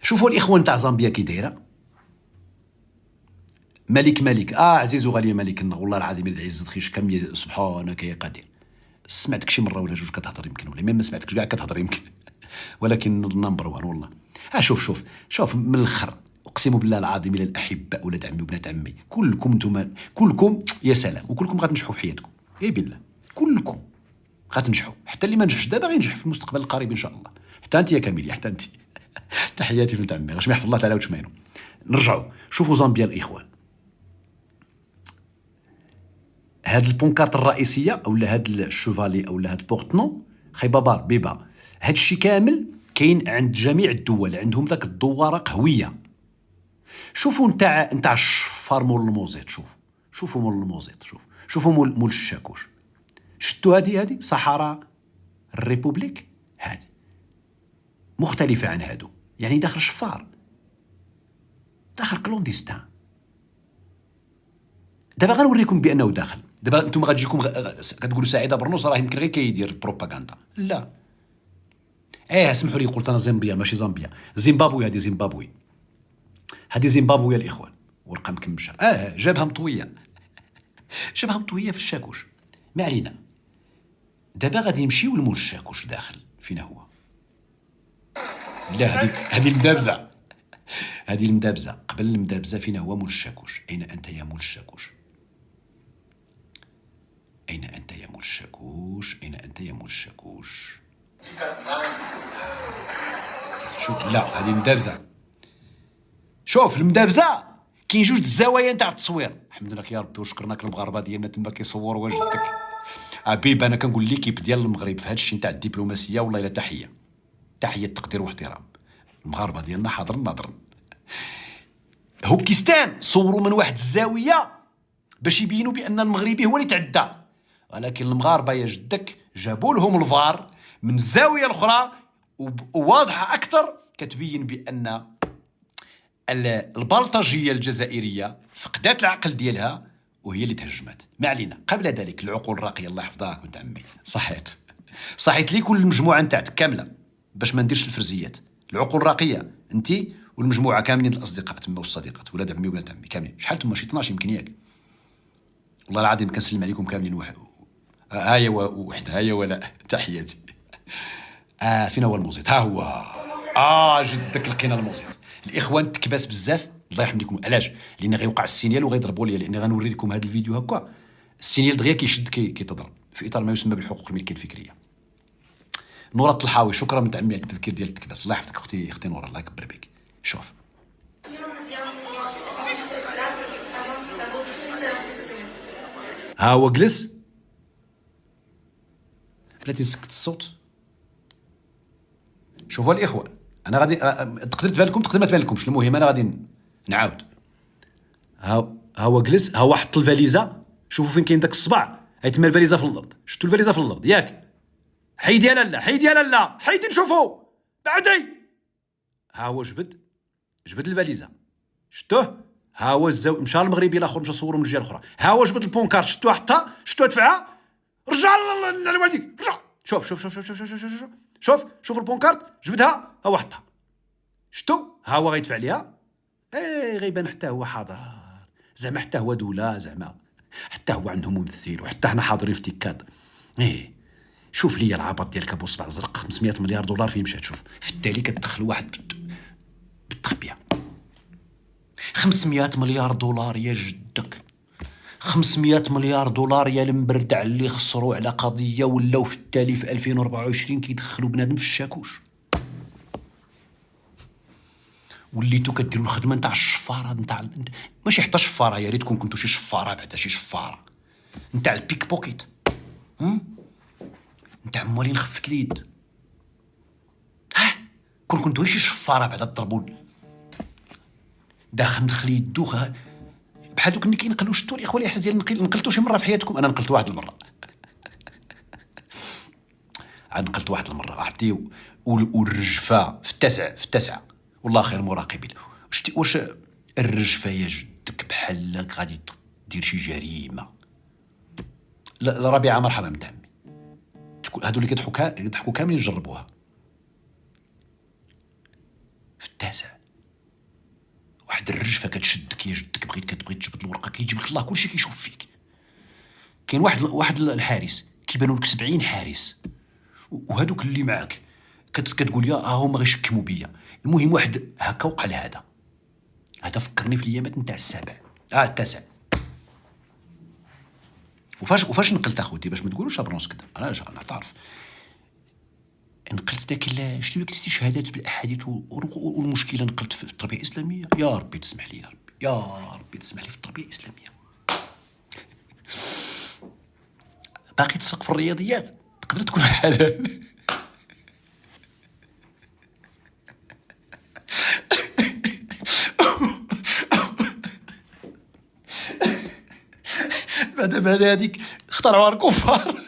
شوفوا الاخوان تاع زامبيا كي دايره. ملك عزيز وغالي ملك، والله العظيم يرد عزت خيش كم سبحانك يا قدير. سمعتك شي مره ولا جوج كتهضر يمكن، ولا ما سمعتكش كاع كتهضر يمكن. ولكن نمبر 1 والله. شوف من الاخر، اقسم بالله العظيم الى الاحباء ولاد عمي وبنات عمي، كلكم نتوما كلكم يا سلام، وكلكم غتنجحوا في حياتكم. اي بالله كلكم غتنجحوا، حتى اللي ما نجحش دابا غينجح في المستقبل القريب ان شاء الله. حتى انت يا كاميليا، حتى انت. تحياتي بنت عمي، غاش ما يحفظ الله تعالى وتشمينو. نرجعوا شوفوا زامبيا الاخوان. هاد البونكارت الرئيسيه اولا هاد الشوفالي اولا هاد بورتنون خيبابار بيبا، هاد الشيء كامل كاين عند جميع الدول، عندهم داك الدواره قهويه. شوفوا نتاع الشفار مول الموزيط، شوفوا مول الموزيط، شوفوا مول الشاكوش. شفتوا هذه صحراء الريبوبليك، هذه مختلفه عن هادو، يعني داخل شفار، داخل كلونديستان. دابا غنوريكم بانه داخل. دابا انتم غتجيكم كتقولوا سعيد برنوس راه يمكن غير كيدير بروباغندا. لا اسمحوا لي قلت انا زامبيا ماشي زامبيا، زيمبابوي. هذه زيمبابوي، هذه زيمبابوي الاخوان. ورقه مكمشه، جابها مطويه جابها مطويه في الشاكوش. ما علينا. دابا غادي نمشيو لمول الشاكوش داخل. فين هو؟ لا هذه المدابزه، هذه المدابزه. قبل المدابزه فين هو مول الشاكوش؟ اين انت يا مول الشاكوش؟ اين انت يا مول الشاكوش؟ اين انت يا مول الشاكوش؟ شوف، لا هذه مدابزه. شوف المدابزه كاين جوج الزوايا نتاع التصوير. الحمد لله يا ربي وشكرناك المغاربه ديالنا تما كيصوروا واجدك. عبيب انا كنقول ليكيب ديال المغرب في هذا الشيء نتاع الدبلوماسيه والله الا تحيه تقدير واحترام. المغاربه ديالنا حاضرين ناظرين. هوكيستان صوروا من واحد الزاويه باش يبينوا بان المغربي هو اللي تعدى، ولكن المغاربه يا جدك جابوا لهم الفار من الزاويه الاخرى وواضحه اكثر، كتبين بان البلطجيه الجزائريه فقدات العقل ديالها وهي اللي تهجمت. ما علينا. قبل ذلك العقول الراقيه، الله يحفظك بنت عمي، صحيت لي كل المجموعه نتاعك كامله باش ما نديرش الفرزيات. العقول الراقيه انت والمجموعه كاملين الاصدقاء تما والصديقات ولاد عمي وبنات عمي كاملين. شحال تما؟ شي 12 يمكن ياك. والله العظيم كنسلم عليكم كاملين. واحد هيا وحده، هيا ولا تحياتي. فين هو الموزيط؟ ها هو. جدك لقينا الموزيط. الاخوان تكباس بزاف الله يرحم لكم. علاش؟ لان غيوقع السينيال وغيضربوا لي، لان غنوري لكم هذا الفيديو هكا السينيال دغيا كيشد كيتضرب في اطار ما يسمى بالحقوق الملكيه الفكريه. نورة الطلحاوي، شكرا بنت عمي على التذكير ديال التكباس. الله يحفظك اختي نورة، الله يكبر بك. شوف ها هو جلس. بلاتي نسكت الصوت. شوفوا الاخوان، انا غادي تقدر تبان لكم تقدر ما تبان لكمش، المهم انا غادي نعاود. ها هو جلس، ها هو حط الفاليزه. شوفوا فين كاين داك الصباع، هاي تما الفاليزه في الارض. شفتوا الفاليزه في الارض ياك؟ حيدي يا لالا، حيدي يا لالا، حيدي نشوفوا بعدي. ها هو جبد الفاليزه، شفتوه؟ ها هو مشى المغربي الاخر مشى صوروا من الجهه الاخرى. ها هو جبد البونكارت، شفتوها حطها، شفتوها دفعها، رجع لوالديك، رجع. شوف البونكارت جبدها، ها هو حطها، شفتوا؟ ها هو غيدفع عليها. غيبان حتى هو حاضر، زعما حتى هو دوله، زعما حتى هو عندهم ممثل، وحتى حنا حاضرين في تيكاد. شوف لي العبط ديالك ابو صبع زرق 500 مليار دولار فين مشات. شوف في التالي كتدخل واحد بالتخبيه 500 مليار دولار يا جدك، 500 مليار دولار يا المبردع اللي خسروا على قضيه ولاو في التالي في 2024 كيدخلوا بنادم في الشاكوش. وليتو كديروا الخدمه نتاع الشفاره نتاع ماشي حتى شفاره، يا ريتكم كنتو شي شفاره بعدا شي شفاره نتاع البيك بوكيت، نتاع موالين خفت اليد. كنتو شي شفاره بعدا تضربوا داخل ندخل يدو بحال دوك اللي كينقلوا. شفتوا الاخوه الاحساس ديال نقلتو شي مره في حياتكم؟ انا نقلت واحد المره عاد نقلت واحد المره عرفتي. والرجفه في التاسعه والله خير مراقبين. شتي واش الرجفه يا جدك بحال غادي دير شي جريمه؟ لا ربيعه مرحبا بنت عمي. هادو اللي كيضحكوا كاملين جربوها. في التاسع واحد الرجفه كتشدك يا جدك، كتبغي تجبد الورقه كيجيب لك الله كلشي كيشوف فيك. كاين واحد الحارس كيبانوا لك 70 حارس، وهادوك اللي معاك كتقول يا هما غيشكموا بيا. المهم واحد هكا وقع لهذا. هذا فكرني في الايامات نتاع التاسع. وفاش نقلت اخوتي باش ما تقولوش ابرونس كذا، انا نعترف نقلت داك شتي ديك الاستشهادات بالاحاديث والمشكله نقلت في التربيه الاسلاميه. يا ربي تسمح لي، يا ربي تسمح لي في التربيه الاسلاميه. باقي تسرق في الرياضيات تقدر تكون حلال. بعد هذيك اخترعوها الكفار.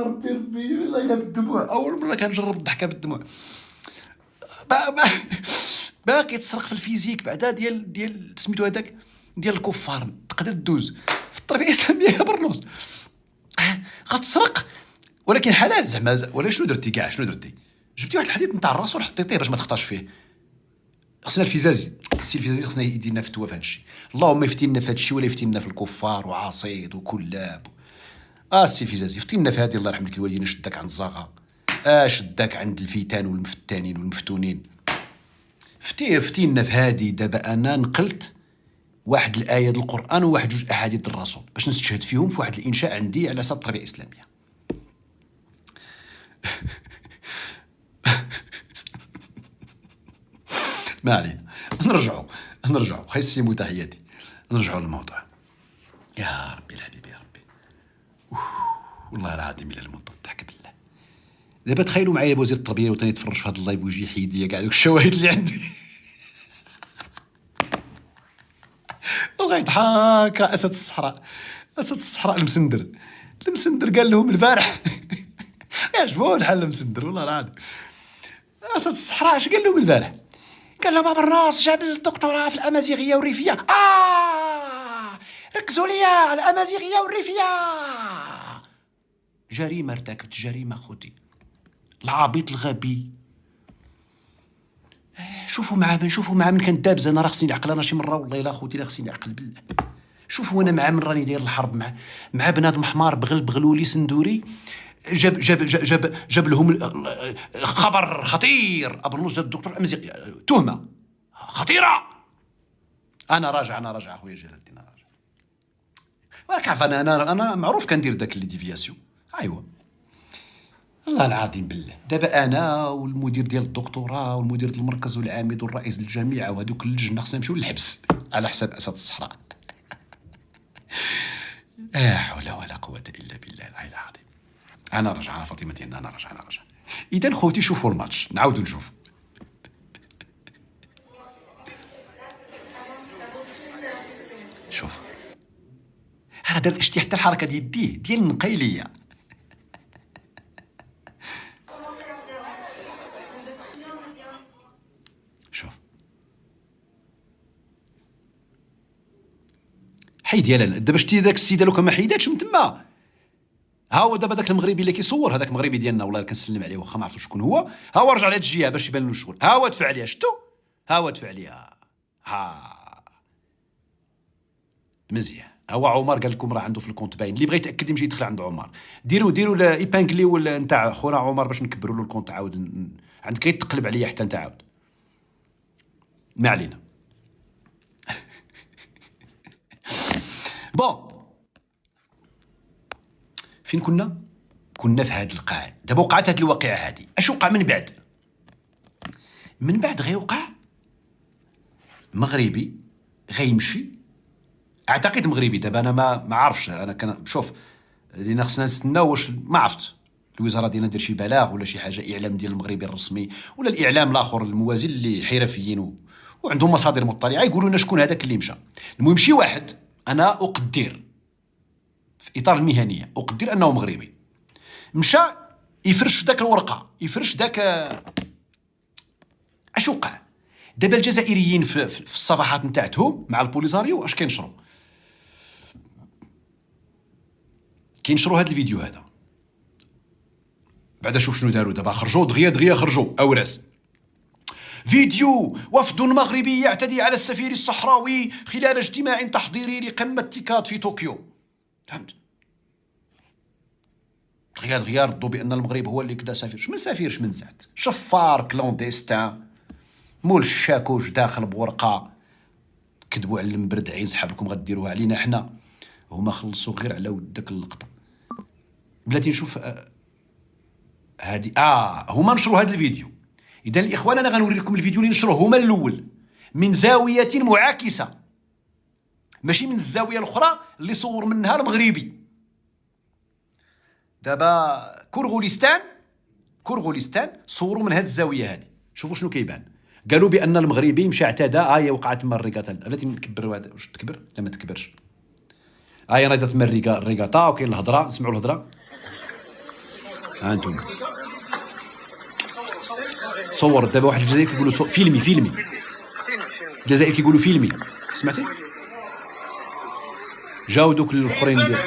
ربي والله الا بالدموع. اول مره كنجرب الضحكه بالدموع. باقي تسرق في الفيزيك بعدا ديال سميتو هذاك ديال الكفار. تقدر تدوز في التربيه الاسلاميه يا برنوس. غتسرق ولكن حلال زعما. ولا شنو درتي كاع؟ شنو درتي؟ جبتي واحد الحديد نتاع الرسول حطيتيه باش ما تخطاش فيه. خصنا الفيزازي، السي الفيزازي خصنا يدير لنا فتوى في هذا الشيء. اللهم يفتينا في هذا الشيء ولا يفتينا في الكفار وعصيد وكلاب. السي الفيزازي فتينا في هذه الله يرحم لك الوالدين. شدك عند الزغا، شدك عند الفيتان والمفتانين والمفتونين. فتينا في هذه. دابا انا نقلت واحد الايه ديال القران وواحد جوج احاديث ديال الرسول باش نستشهد فيهم في واحد الانشاء عندي على اساس التربيه الاسلاميه. ما علينا، نرجعوا خيسيمو تحياتي. نرجعوا للموضوع. يا ربي الحبيب يا ربي. والله العظيم الا الموت الضحك بالله. دابا تخيلوا معايا وزير التربيه الوطنيه يتفرج في هذا اللايف ويجي يحيد لي كاع دوك الشواهد اللي عندي. وغيضحك اسد الصحراء المسندر قال لهم البارح يعجبوه الحل المسندر والله العظيم. اسد الصحراء اش قال لهم البارح؟ قال لهم بابا الراس جاب الدكتوراه في الامازيغيه والريفيه. ركزوا ليا الامازيغيه والريفيه. جريمه ارتكبت جريمه خوتي. العبيط الغبي. شوفوا معاه من كان دابز. انا راه خصني نعقل انا شي مره والله الا خوتي لا خصني نعقل بالله. شوفوا انا معاه من راني داير الحرب مع بنادم حمار بغلولي سندوري. جاب لهم خبر خطير. ابرنوس جاب الدكتور الامازيغي تهمه خطيره. انا راجع اخويا جلال الدين. انا راجع. راك عارف انا معروف كندير داك اللي ديفياسيون. ايوا والله العظيم بالله. دابا انا والمدير ديال الدكتوراه والمدير ديال المركز والعميد والرئيس الجامعه وهذوك اللجنه خصنا نمشيو للحبس على حساب اسد الصحراء. لا حول ولا قوه الا بالله العلي العظيم. انا راجع على فاطمه ديالنا. انا راجع. اذا خوتي شوفوا الماتش نعاودوا نشوف. شوف هذا شتي حتى الحركه ديال النقيليه. شوف حيد يالا. دابا شتي داك السيده لو كان ما حيداتش من تما. ها هو دابا داك المغربي اللي كيصور هذاك المغربي ديالنا والله كنسلم عليه واخا ما عرفتش شكون هو. ها هو رجع لهاد الجهه باش يبان له الشغل. ها هو دفع عليها. شتو ها هو دفع عليها. ها مزيان. هو عمر قال لكم راه عنده في الكونت باين، اللي بغى يتاكد يمشي يدخل عند عمر. ديروا ايبانكليو نتاع خونا عمر باش نكبروا له الكونت عاود. عندك غير تقلب عليا حتى انت عاود. ما علينا. بون فين كنا؟ كنا في هذه القاعة. دابا وقعت هذه الواقعة هذه. اش وقع من بعد؟ من بعد غيوقع مغربي غيمشي، اعتقد مغربي. دابا انا ما عارفش، انا كان شوف لينا خصنا نستناو واش ما عرفت الوزاره ديالنا دير شي بلاغ ولا شي حاجه، اعلام ديال المغربي الرسمي ولا الاعلام الاخر الموازي اللي حرفيين وعندهم مصادر مطلعه يقولوا لنا شكون هذاك اللي مشى. المهم شي واحد انا اقدر في اطار المهنيه اقدر انه مغربي مشى يفرش داك الورقه، يفرش داك. اش وقع؟ دابا الجزائريين في الصفحات نتاعتهم مع البوليساريو اش كينشروا هذا الفيديو هذا. بعدا شوف شنو داروا دابا، خرجوا دغيا خرجوا اوراس فيديو وفد مغربي يعتدي على السفير الصحراوي خلال اجتماع تحضيري لقمة تيكاد في طوكيو. فهمت؟ دغيا ردوا بان المغرب هو اللي كدا سفير. شمن سفير شمن زعت؟ شفار كلونديستان مول الشاكوش داخل بورقه، كذبوا على المبرد عين صحابكم غديروها علينا حنا. هما خلصوا غير على ود داك اللقطه. بلاتي نشوف هادي هما نشروا هذا الفيديو. اذا الاخوان انا غنوري لكم الفيديو اللي نشروه هما الاول من زاويه معاكسه، ماشي من الزاويه الاخرى اللي صور منها المغربي. دابا كورغوليستان صوروا من هذه الزاويه هذه. شوفوا شنو كيبان. قالوا بان المغربي مشى اعتدى. هي وقعت تما الريغاتا. بلاتي نكبر واش تكبر؟ لا ما تكبرش. راه تما الريغاتا وكاين الهضره. نسمعوا الهضره. ها انتم صور دابا واحد الجزائر كيقولوا فيلمي الجزائر كيقولوا فيلمي. سمعتي؟ جاو دوك الاخرين ديال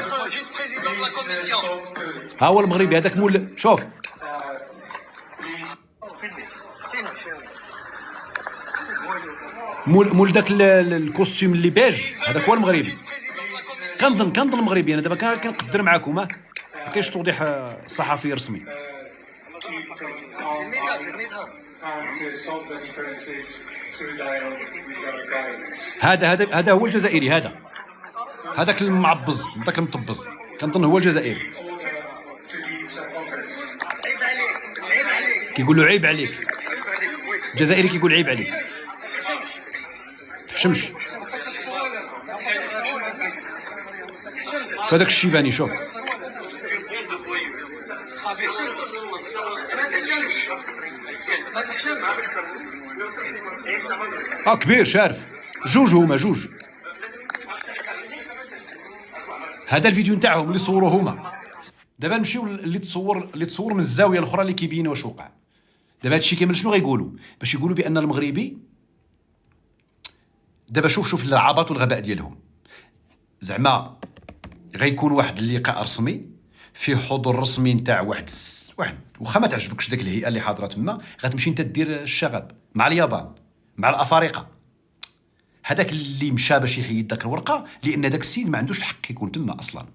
ها هو المغربي هذاك مول. شوف مول داك الكوستيم اللي بيج هذاك هو المغربي. كنظن المغربي. انا دابا كنقدر معاكم. ما كاينش توضيح صحفي رسمي. هذا هو الجزائري. هذاك المعبز داك المطبز كنظن هو الجزائري. كيقول له عيب عليك. الجزائري كيقول عيب عليك. تحشمش. شوف هذاك الشيباني. شوف كبير شارف. جوج. هذا الفيديو نتاعهم اللي صوروه هما. دابا نمشيو اللي تصور من الزاويه الاخرى اللي كيبين واش وقع. دابا هادشي كامل شنو غيقولوا؟ باش يقولوا بان المغربي دابا شوف العبط والغباء ديالهم. زعما غيكون واحد اللقاء رسمي فيه حضور رسمي نتاع واحد واخا ما تعجبكش داك الهيئه اللي حاضره تما، غتمشي انت دير الشغب مع اليابان مع الافارقه. هذاك اللي مشى باش يحيد داك الورقه لان داك السيد ما عندوش الحق يكون تما اصلا.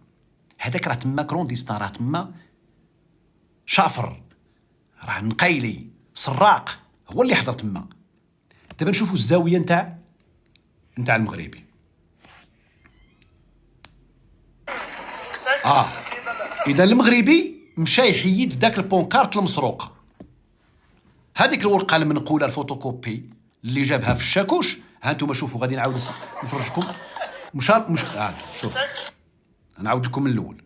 هذاك راه تما كرونديستان، راه تما شافر، راه نقيلي سراق، هو اللي حضر تما. دابا نشوفوا الزاويه نتاع المغربي. اذا المغربي مشى يحيد داك البونكارت المسروقه. هذيك الورقه المنقوله الفوتوكوبي اللي جابها في الشاكوش. ها انتم شوفوا غادي نعاود نفرجكم. مش شوف انا نعاود لكم من الاول.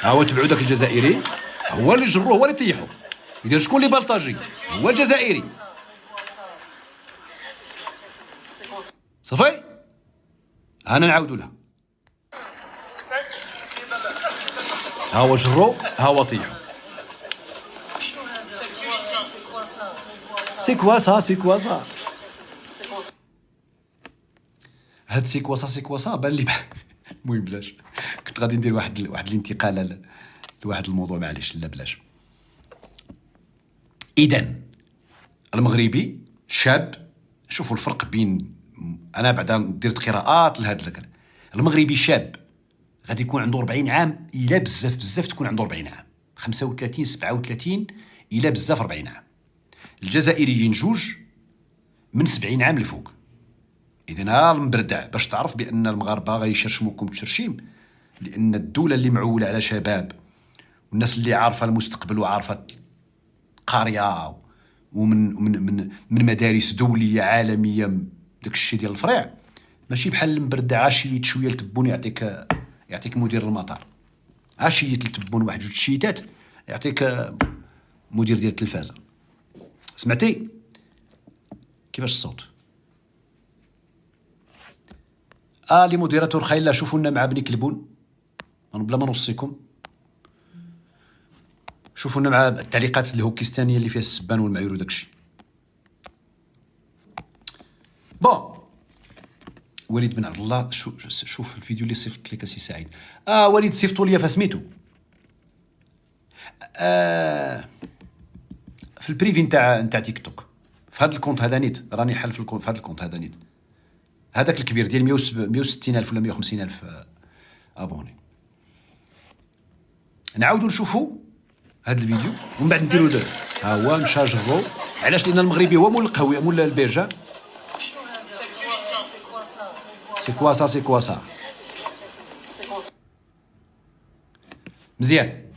ها هو تبعوا داك الجزائري، هو اللي جروه، هو اللي طيحوا. اذا شكون اللي بلطاجي؟ هو الجزائري. صافي انا نعاودوا لها. ها هو جرو، ها هو طيحوا. سيكواسا هاد سيكواسا بان لي. المهم بلاش، كنت غادي ندير واحد الانتقال لواحد الموضوع، معليش لا بلاش. اذا المغربي شاب شوفوا الفرق بين، انا بعدا درت قراءات لهذا الكلام. المغربي شاب غادي يكون عنده 40 عام الا بزاف بزاف تكون عنده 40 عام، 35 37 الا بزاف 40 عام. الجزائريين جوج من 70 عام لفوق. اذا ها المبردع باش تعرف بان المغاربه غيشرشموكم تشرشيم، لان الدوله اللي معوله على شباب والناس اللي عارفه المستقبل وعارفه قاريه ومن مدارس دوليه عالميه، داك الشيء ديال الفريع ماشي بحال المبردع عشيه شويه التبون يعطيك مدير المطار، عشيه التبون واحد جوج شيتات يعطيك مدير ديال التلفازه. سمعتي كيفاش الصوت؟ لي موديراتور خايله شوفوا لنا مع بني كلبون بلا ما نوصيكم، شوفوا لنا مع التعليقات الهوكستانيه اللي فيها السبان والمعيور وداك الشيء. بون وليد بن عبد الله، شوف الفيديو اللي صيفط لك سي سعيد. وليد صيفطوا لي فسميتو في البريفي نتاع تيك توك، في هذا الكونت هذا نيت، راني حل في هذا الكونت هذا نيت، هذاك الكبير ديال 160,000 ولا 150,000 ابوني. نعاودوا نشوفوا هذا الفيديو ومن بعد نديروا ها هو نشاجرو. علاش؟ لان المغربي هو مول القهوه مول البيجا. سي كوا سا مزيان.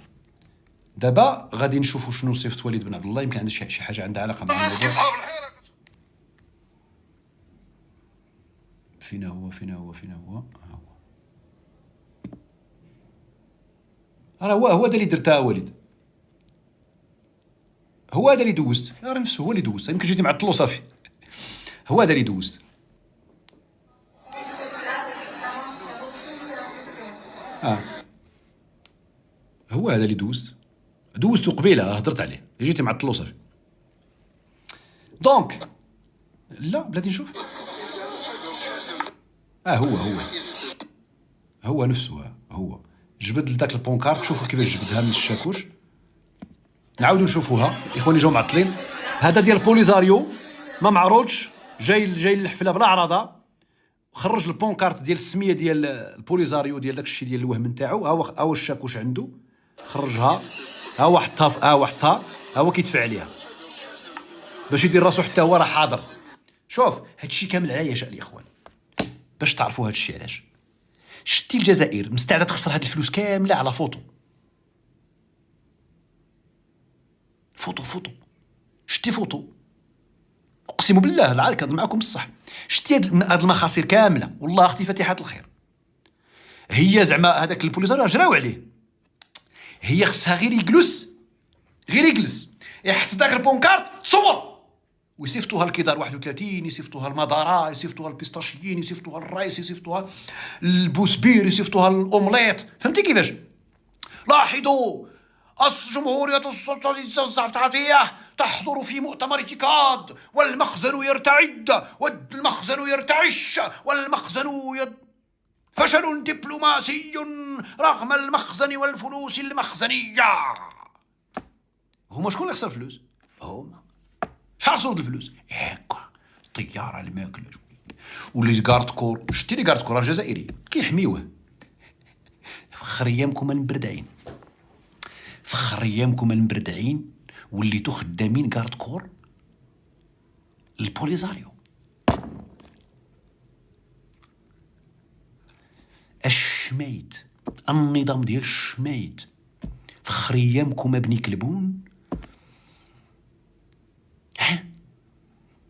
دابا غادي نشوفوا شنو صيفط وليد بن عبد الله، يمكن عنده شي حاجه عندها علاقه مع الموضوع. فين هو هو هذا اللي درتها وليد، هو هذا اللي دوزت، راه نفسه هو اللي دوزت، يمكن جيتي معطل وصافي. هو هذا اللي دوزت. هو هذا اللي دوزتو قبيله، هضرت عليه، جيتي معطل وصافي. دونك لا بلاتي نشوف. هو نفسه، هو جبد لذاك البونكارت. شوفوا كيفاش جبدها من الشاكوش. نعاودوا نشوفوها اخواني، جاو معطلين. هذا ديال بوليزاريو ما معروضش، جاي للحفله بلا عراضه، خرج البونكارت ديال السميه ديال البوليزاريو ديال داك الشيء ديال الوهم نتاعو. ها هو الشاكوش عنده، خرجها، ها هو حطها، ها هو كيدفع عليها باش يدير راسو حتى هو راه حاضر. شوف هادشي كامل على يشاء الاخوان، باش تعرفوا هادشي علاش. شتي الجزائر مستعده تخسر هاد الفلوس كامله على فوتو. شتي فوتو، اقسم بالله العاد كنهضر معكم بصح. شتي هاد المخاسر كامله، والله اختي فاتحه الخير. هي زعما هذاك البوليزاريو جراو عليه، هي خصها غير يجلس يحط داك البونكارت تصور، ويصيفطوها لكيدار 31، يصيفطوها المدارة، يصيفطوها البيستاشيين، يصيفطوها الرايس، يصيفطوها البوسبير، يصيفطوها الاومليت. فهمتي كيفاش؟ لاحظوا جمهورية السلطة التحتية تحضر في مؤتمر تيكاد، والمخزن يرتعد، والمخزن يرتعش، والمخزن فشل دبلوماسي رغم المخزن والفلوس المخزنية. هما شكون اللي خسر فلوس؟ هما. شحال خسروا الفلوس؟ هكا طيارة الماكلة واللي كارد كور. شتي لي كارد كور الجزائري كيحميوه. فخر ايامكم المبردعين وليتو خدامين كارد كور البوليزاريو. الشميت، النظام ديال الشميت. فخر ايامكم ابني كلبون.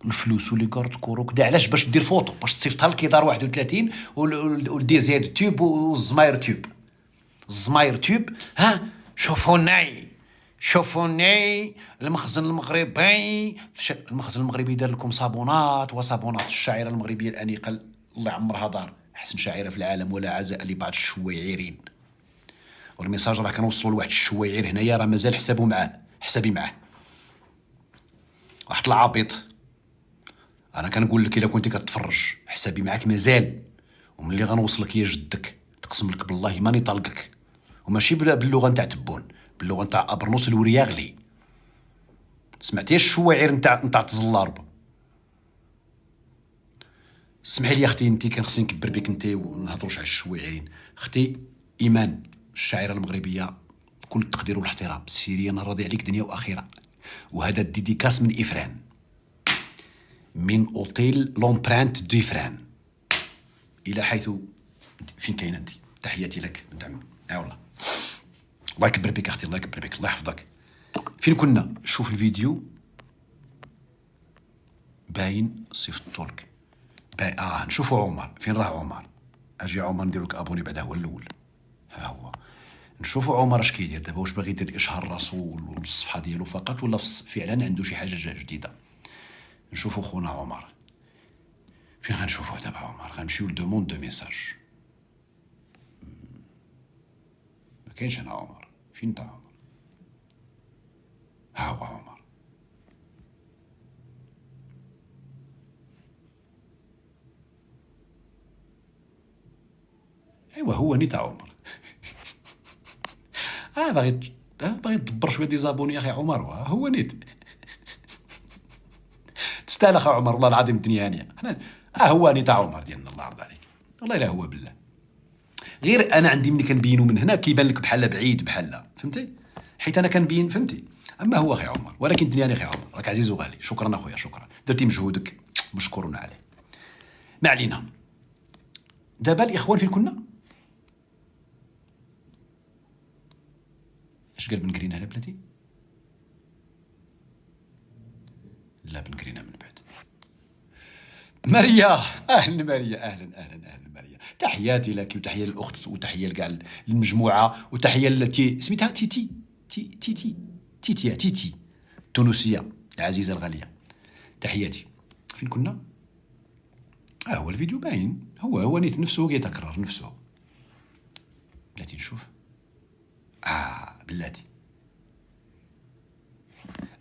الفلوس واللي كارد كور وكدا. علاش؟ باش دير فوتو، باش تصيفطها لكيدار 31 والدي زيد تيوب والزماير تيوب. ها شوفوني المخزن المغربي دار لكم صابونات وصابونات الشاعره المغربيه الانيقه الله يعمرها دار، احسن شاعره في العالم، ولا عزاء لبعض الشويعيرين. والميساج راه كنوصلوا لواحد الشويعير هنايا راه مازال حسابي معاه واحد العبيط. انا كنقول لك الا كنتي كتفرج حسابي معاك مازال، وملي غنوصلك يا جدك نقسم لك بالله ماني طالقك، وماشي باللغه نتاع تبون، باللغه نتاع ابرنوس الورياغلي. سمعتي الشواعر نتاع تزلارب؟ اسمحي لي اختي، انت كان خصني نكبر بك انت ونهضروش على الشواعرين. اختي ايمان الشاعره المغربيه بكل التقدير والاحترام، سيريا نراضي عليك دنيا واخره. وهذا الديديكاس من افران، من اوتيل لومبرانت دي فران، الى حيث فين كاينه انت. تحياتي لك بنت عمي. والله الله يكبر بك اختي، الله يكبر بك، الله يحفظك. فين كنا؟ شوف الفيديو باين صيفطو لك. نشوفوا عمر. فين راه عمر؟ اجي عمر ندير لك ابوني بعدا، هو الاول. ها هو. نشوفوا عمر اش كيدير دابا، واش باغي يدير اشهار راسو والصفحه ديالو فقط، ولا فعلا عنده شي حاجه جديده. نشوفوا خونا عمر. فين غنشوفوه دابا عمر؟ غنمشيو لدوموند دو ميساج. ما كاينش هنا عمر. فين انت عمر؟ ها هو عمر. ايوا هو نيت عمر. باغي تدبر شويه دي زابوني يا اخي عمر. هو نيت. تستاهل اخي عمر، والله العظيم الدنيا هانيه. هو نيت عمر ديالنا، الله يرضى عليك. والله الا هو بالله. غير انا عندي ملي كنبينو من هنا كيبان لك بحال بعيد بحال، فهمتي؟ حيت انا كنبين، فهمتي؟ اما هو اخي عمر، ولكن الدنيا اخي عمر راك عزيز وغالي. شكرا اخويا، شكرا، درتي مجهودك، مشكور عليه. ما علينا. دابا الاخوان فين كنا؟ اش قال بن كرينه على بلاتي؟ لا بن كرينه من بعد. ماريا، اهلا ماريا، اهلا ماريا. تحياتي لك وتحيه للاخت وتحيه لكاع المجموعه وتحيه التي سميتها تيتي التونسيه العزيزه الغاليه. تحياتي. فين كنا؟ هو الفيديو باين، هو نيت نفسه كيتكرر نفسه. بلاتي نشوف. بلاتي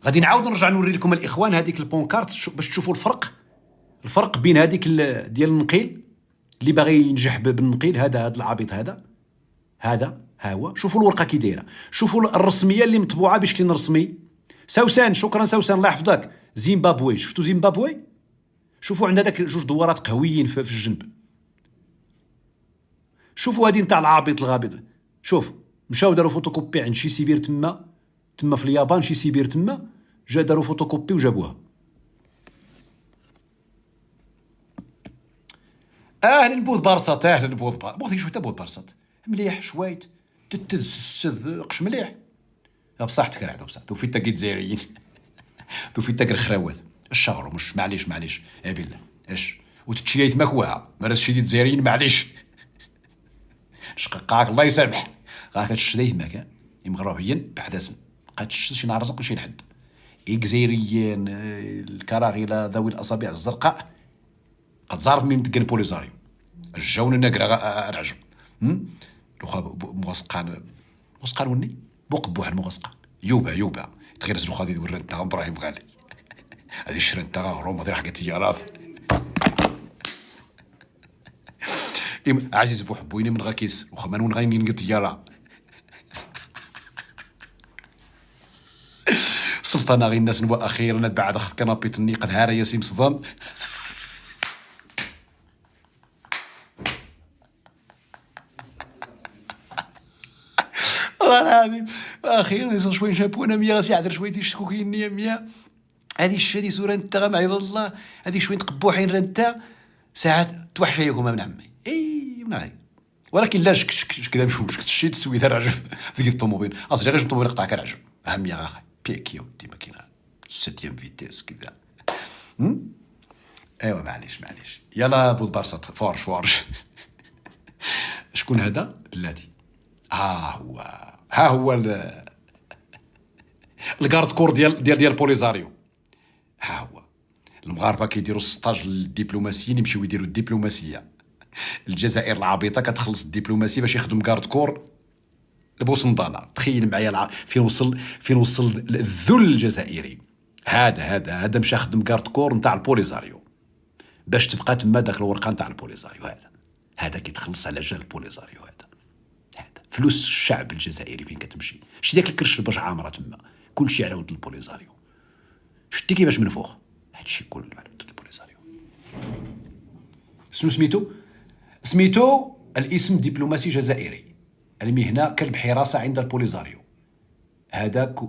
غادي نعاود نرجع نوري لكم الاخوان هذيك البونكارت باش تشوفوا الفرق بين هذيك ديال النقيل اللي باغي ينجح بالنقيل. هذا العبيط هذا ها هو. شوفوا الورقه كي دايره، شوفوا الرسميه اللي مطبوعه بشكل رسمي. سوسن، شكرا سوسن، الله يحفظك. زيمبابوي، شفتوا زيمبابوي؟ شوفوا عندها داك جوج دوارات قهويين في الجنب. شوفوا هذه نتاع العابط الغابط. شوف، مشاو داروا فوتوكوبي عند شي سيبير تما في اليابان، شي سيبير تما، جا داروا فوتوكوبي وجابوها. اهلا بود بارسات، اهلا بود بغيت شويه بود بارسات مليح شويت تتسذقش مليح بصح تكرهتو بصح تو فيتا كي جزائريين تو فيتا كرخراوات الشهر مش معليش يا بالله اش وتتشيت مكواها مرات شي جزائريين معليش شقاك الله يسامح راك تشريت ماك مغربيين بحدث بقات شي نهار رزق شي لحد جزائريين الكراغيله ذوي الاصابع الزرقاء قد زارت من متقن بوليزاريو الجون النقرة العجب لوخا موسقان وني بوق الموسقان يوبا تغير لوخا دي ورن تاع ابراهيم غالي هذه الشرن تاع روما دير حاجه تيارات عزيز بوحبويني من غاكيس وخا ما نغني نقط يارا سلطانه غير الناس نبوا اخيرا بعد اخذ كنابي النيق نهار ياسين صدام والله العظيم اخيرا يصير شويه شابونه 100 ساعه شويه تشكوكيني 100 هذه سوره انت مع عباد الله هذه شويه تقبوحين انت ساعات توحشيكم من عمي من هذه ولكن لا شك كذا مش شيت تسوي دار عجب ديك الطوموبيل اصلي غير الطوموبيل قطع كان عجب اهم يا اخي بيكي ودي ماكينه 7 فيتيس كذا ايوا معليش يلا بود بارسات فورج شكون هذا بلاتي ها هو الكارد كور ديال بوليزاريو ها هو المغاربه كيديروا السطاج للدبلوماسيين يمشيو يديروا الدبلوماسيه الجزائر العبيطه كتخلص الدبلوماسي باش يخدم كارد كور البوسنطاله تخيل معايا فين وصل الذل الجزائري هذا مشى خدم كارد كور نتاع البوليزاريو باش تبقى تما داك الورقه نتاع البوليزاريو هذا كيتخلص على جال البوليزاريو هذا فلوس الشعب الجزائري فين كتمشي شتي داك الكرش باش عامره تما كلشي على ود البوليزاريو شتي كيفاش منفوخ هادشي كله على ود البوليزاريو شنو سميتو؟ سميتو الاسم دبلوماسي جزائري، المهنة كلب حراسة عند البوليزاريو. هذاك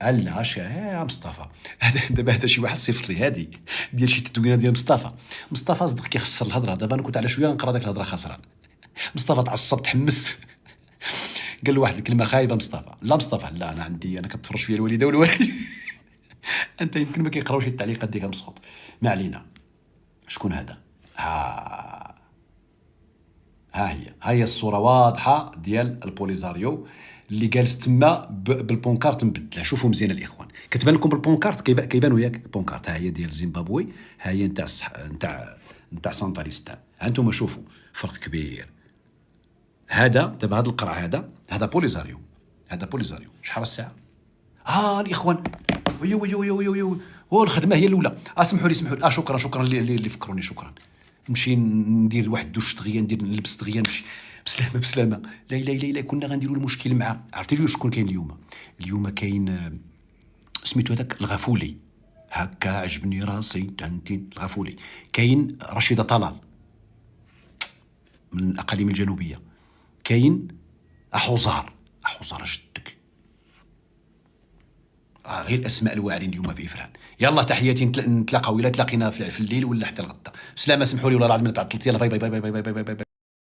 لا يا مصطفى، دابا هذا شي واحد صيفط لي هادي ديال شي تدوينه ديال مصطفى صدق كيخسر الهضره. دابا انا كنت على شويه نقرا داك الهضره خاسران. مصطفى تعصب تحمس قال له واحد الكلمه خايبه. مصطفى لا انا كنتفرج فيا الوالده والوالد انت يمكن ما كيقراوش التعليقات ديك مسخوط. ما علينا. شكون هذا؟ ها هي الصوره واضحه ديال البوليزاريو اللي جالس تما بالبونكارت مبدله. شوفوا مزيان الاخوان، كتبان لكم بالبونكارت، كيبانوا ياك البونكارت. ها هي ديال زيمبابوي، ها هي نتاع سانتاليستان. ها انتم شوفوا فرق كبير. هذا دابا هذا القرع هذا بوليزاريو. شحال الساعه؟ الاخوان ويو الخدمه هي الاولى. اسمحوا لي شكرا اللي فكروني. شكرا. نمشي ندير واحد دوش دغيا، نلبس دغيا، نمشي بسلامه. لا كنا غنديروا المشكل مع عرفتي شكون كاين اليوم كاين سميتو هذاك الغفولي. هكا عجبني راسي تنتين الغفولي. كاين رشيده طلال من الاقاليم الجنوبيه. كاين حزار جدك. غير الاسماء الواعرين اليوم في افران. يلا تحياتي، نتلاقاو الا تلاقينا في الليل ولا حتى الغدا. بسلامه. سمحوا لي والله العظيم تعطلت. يلا باي.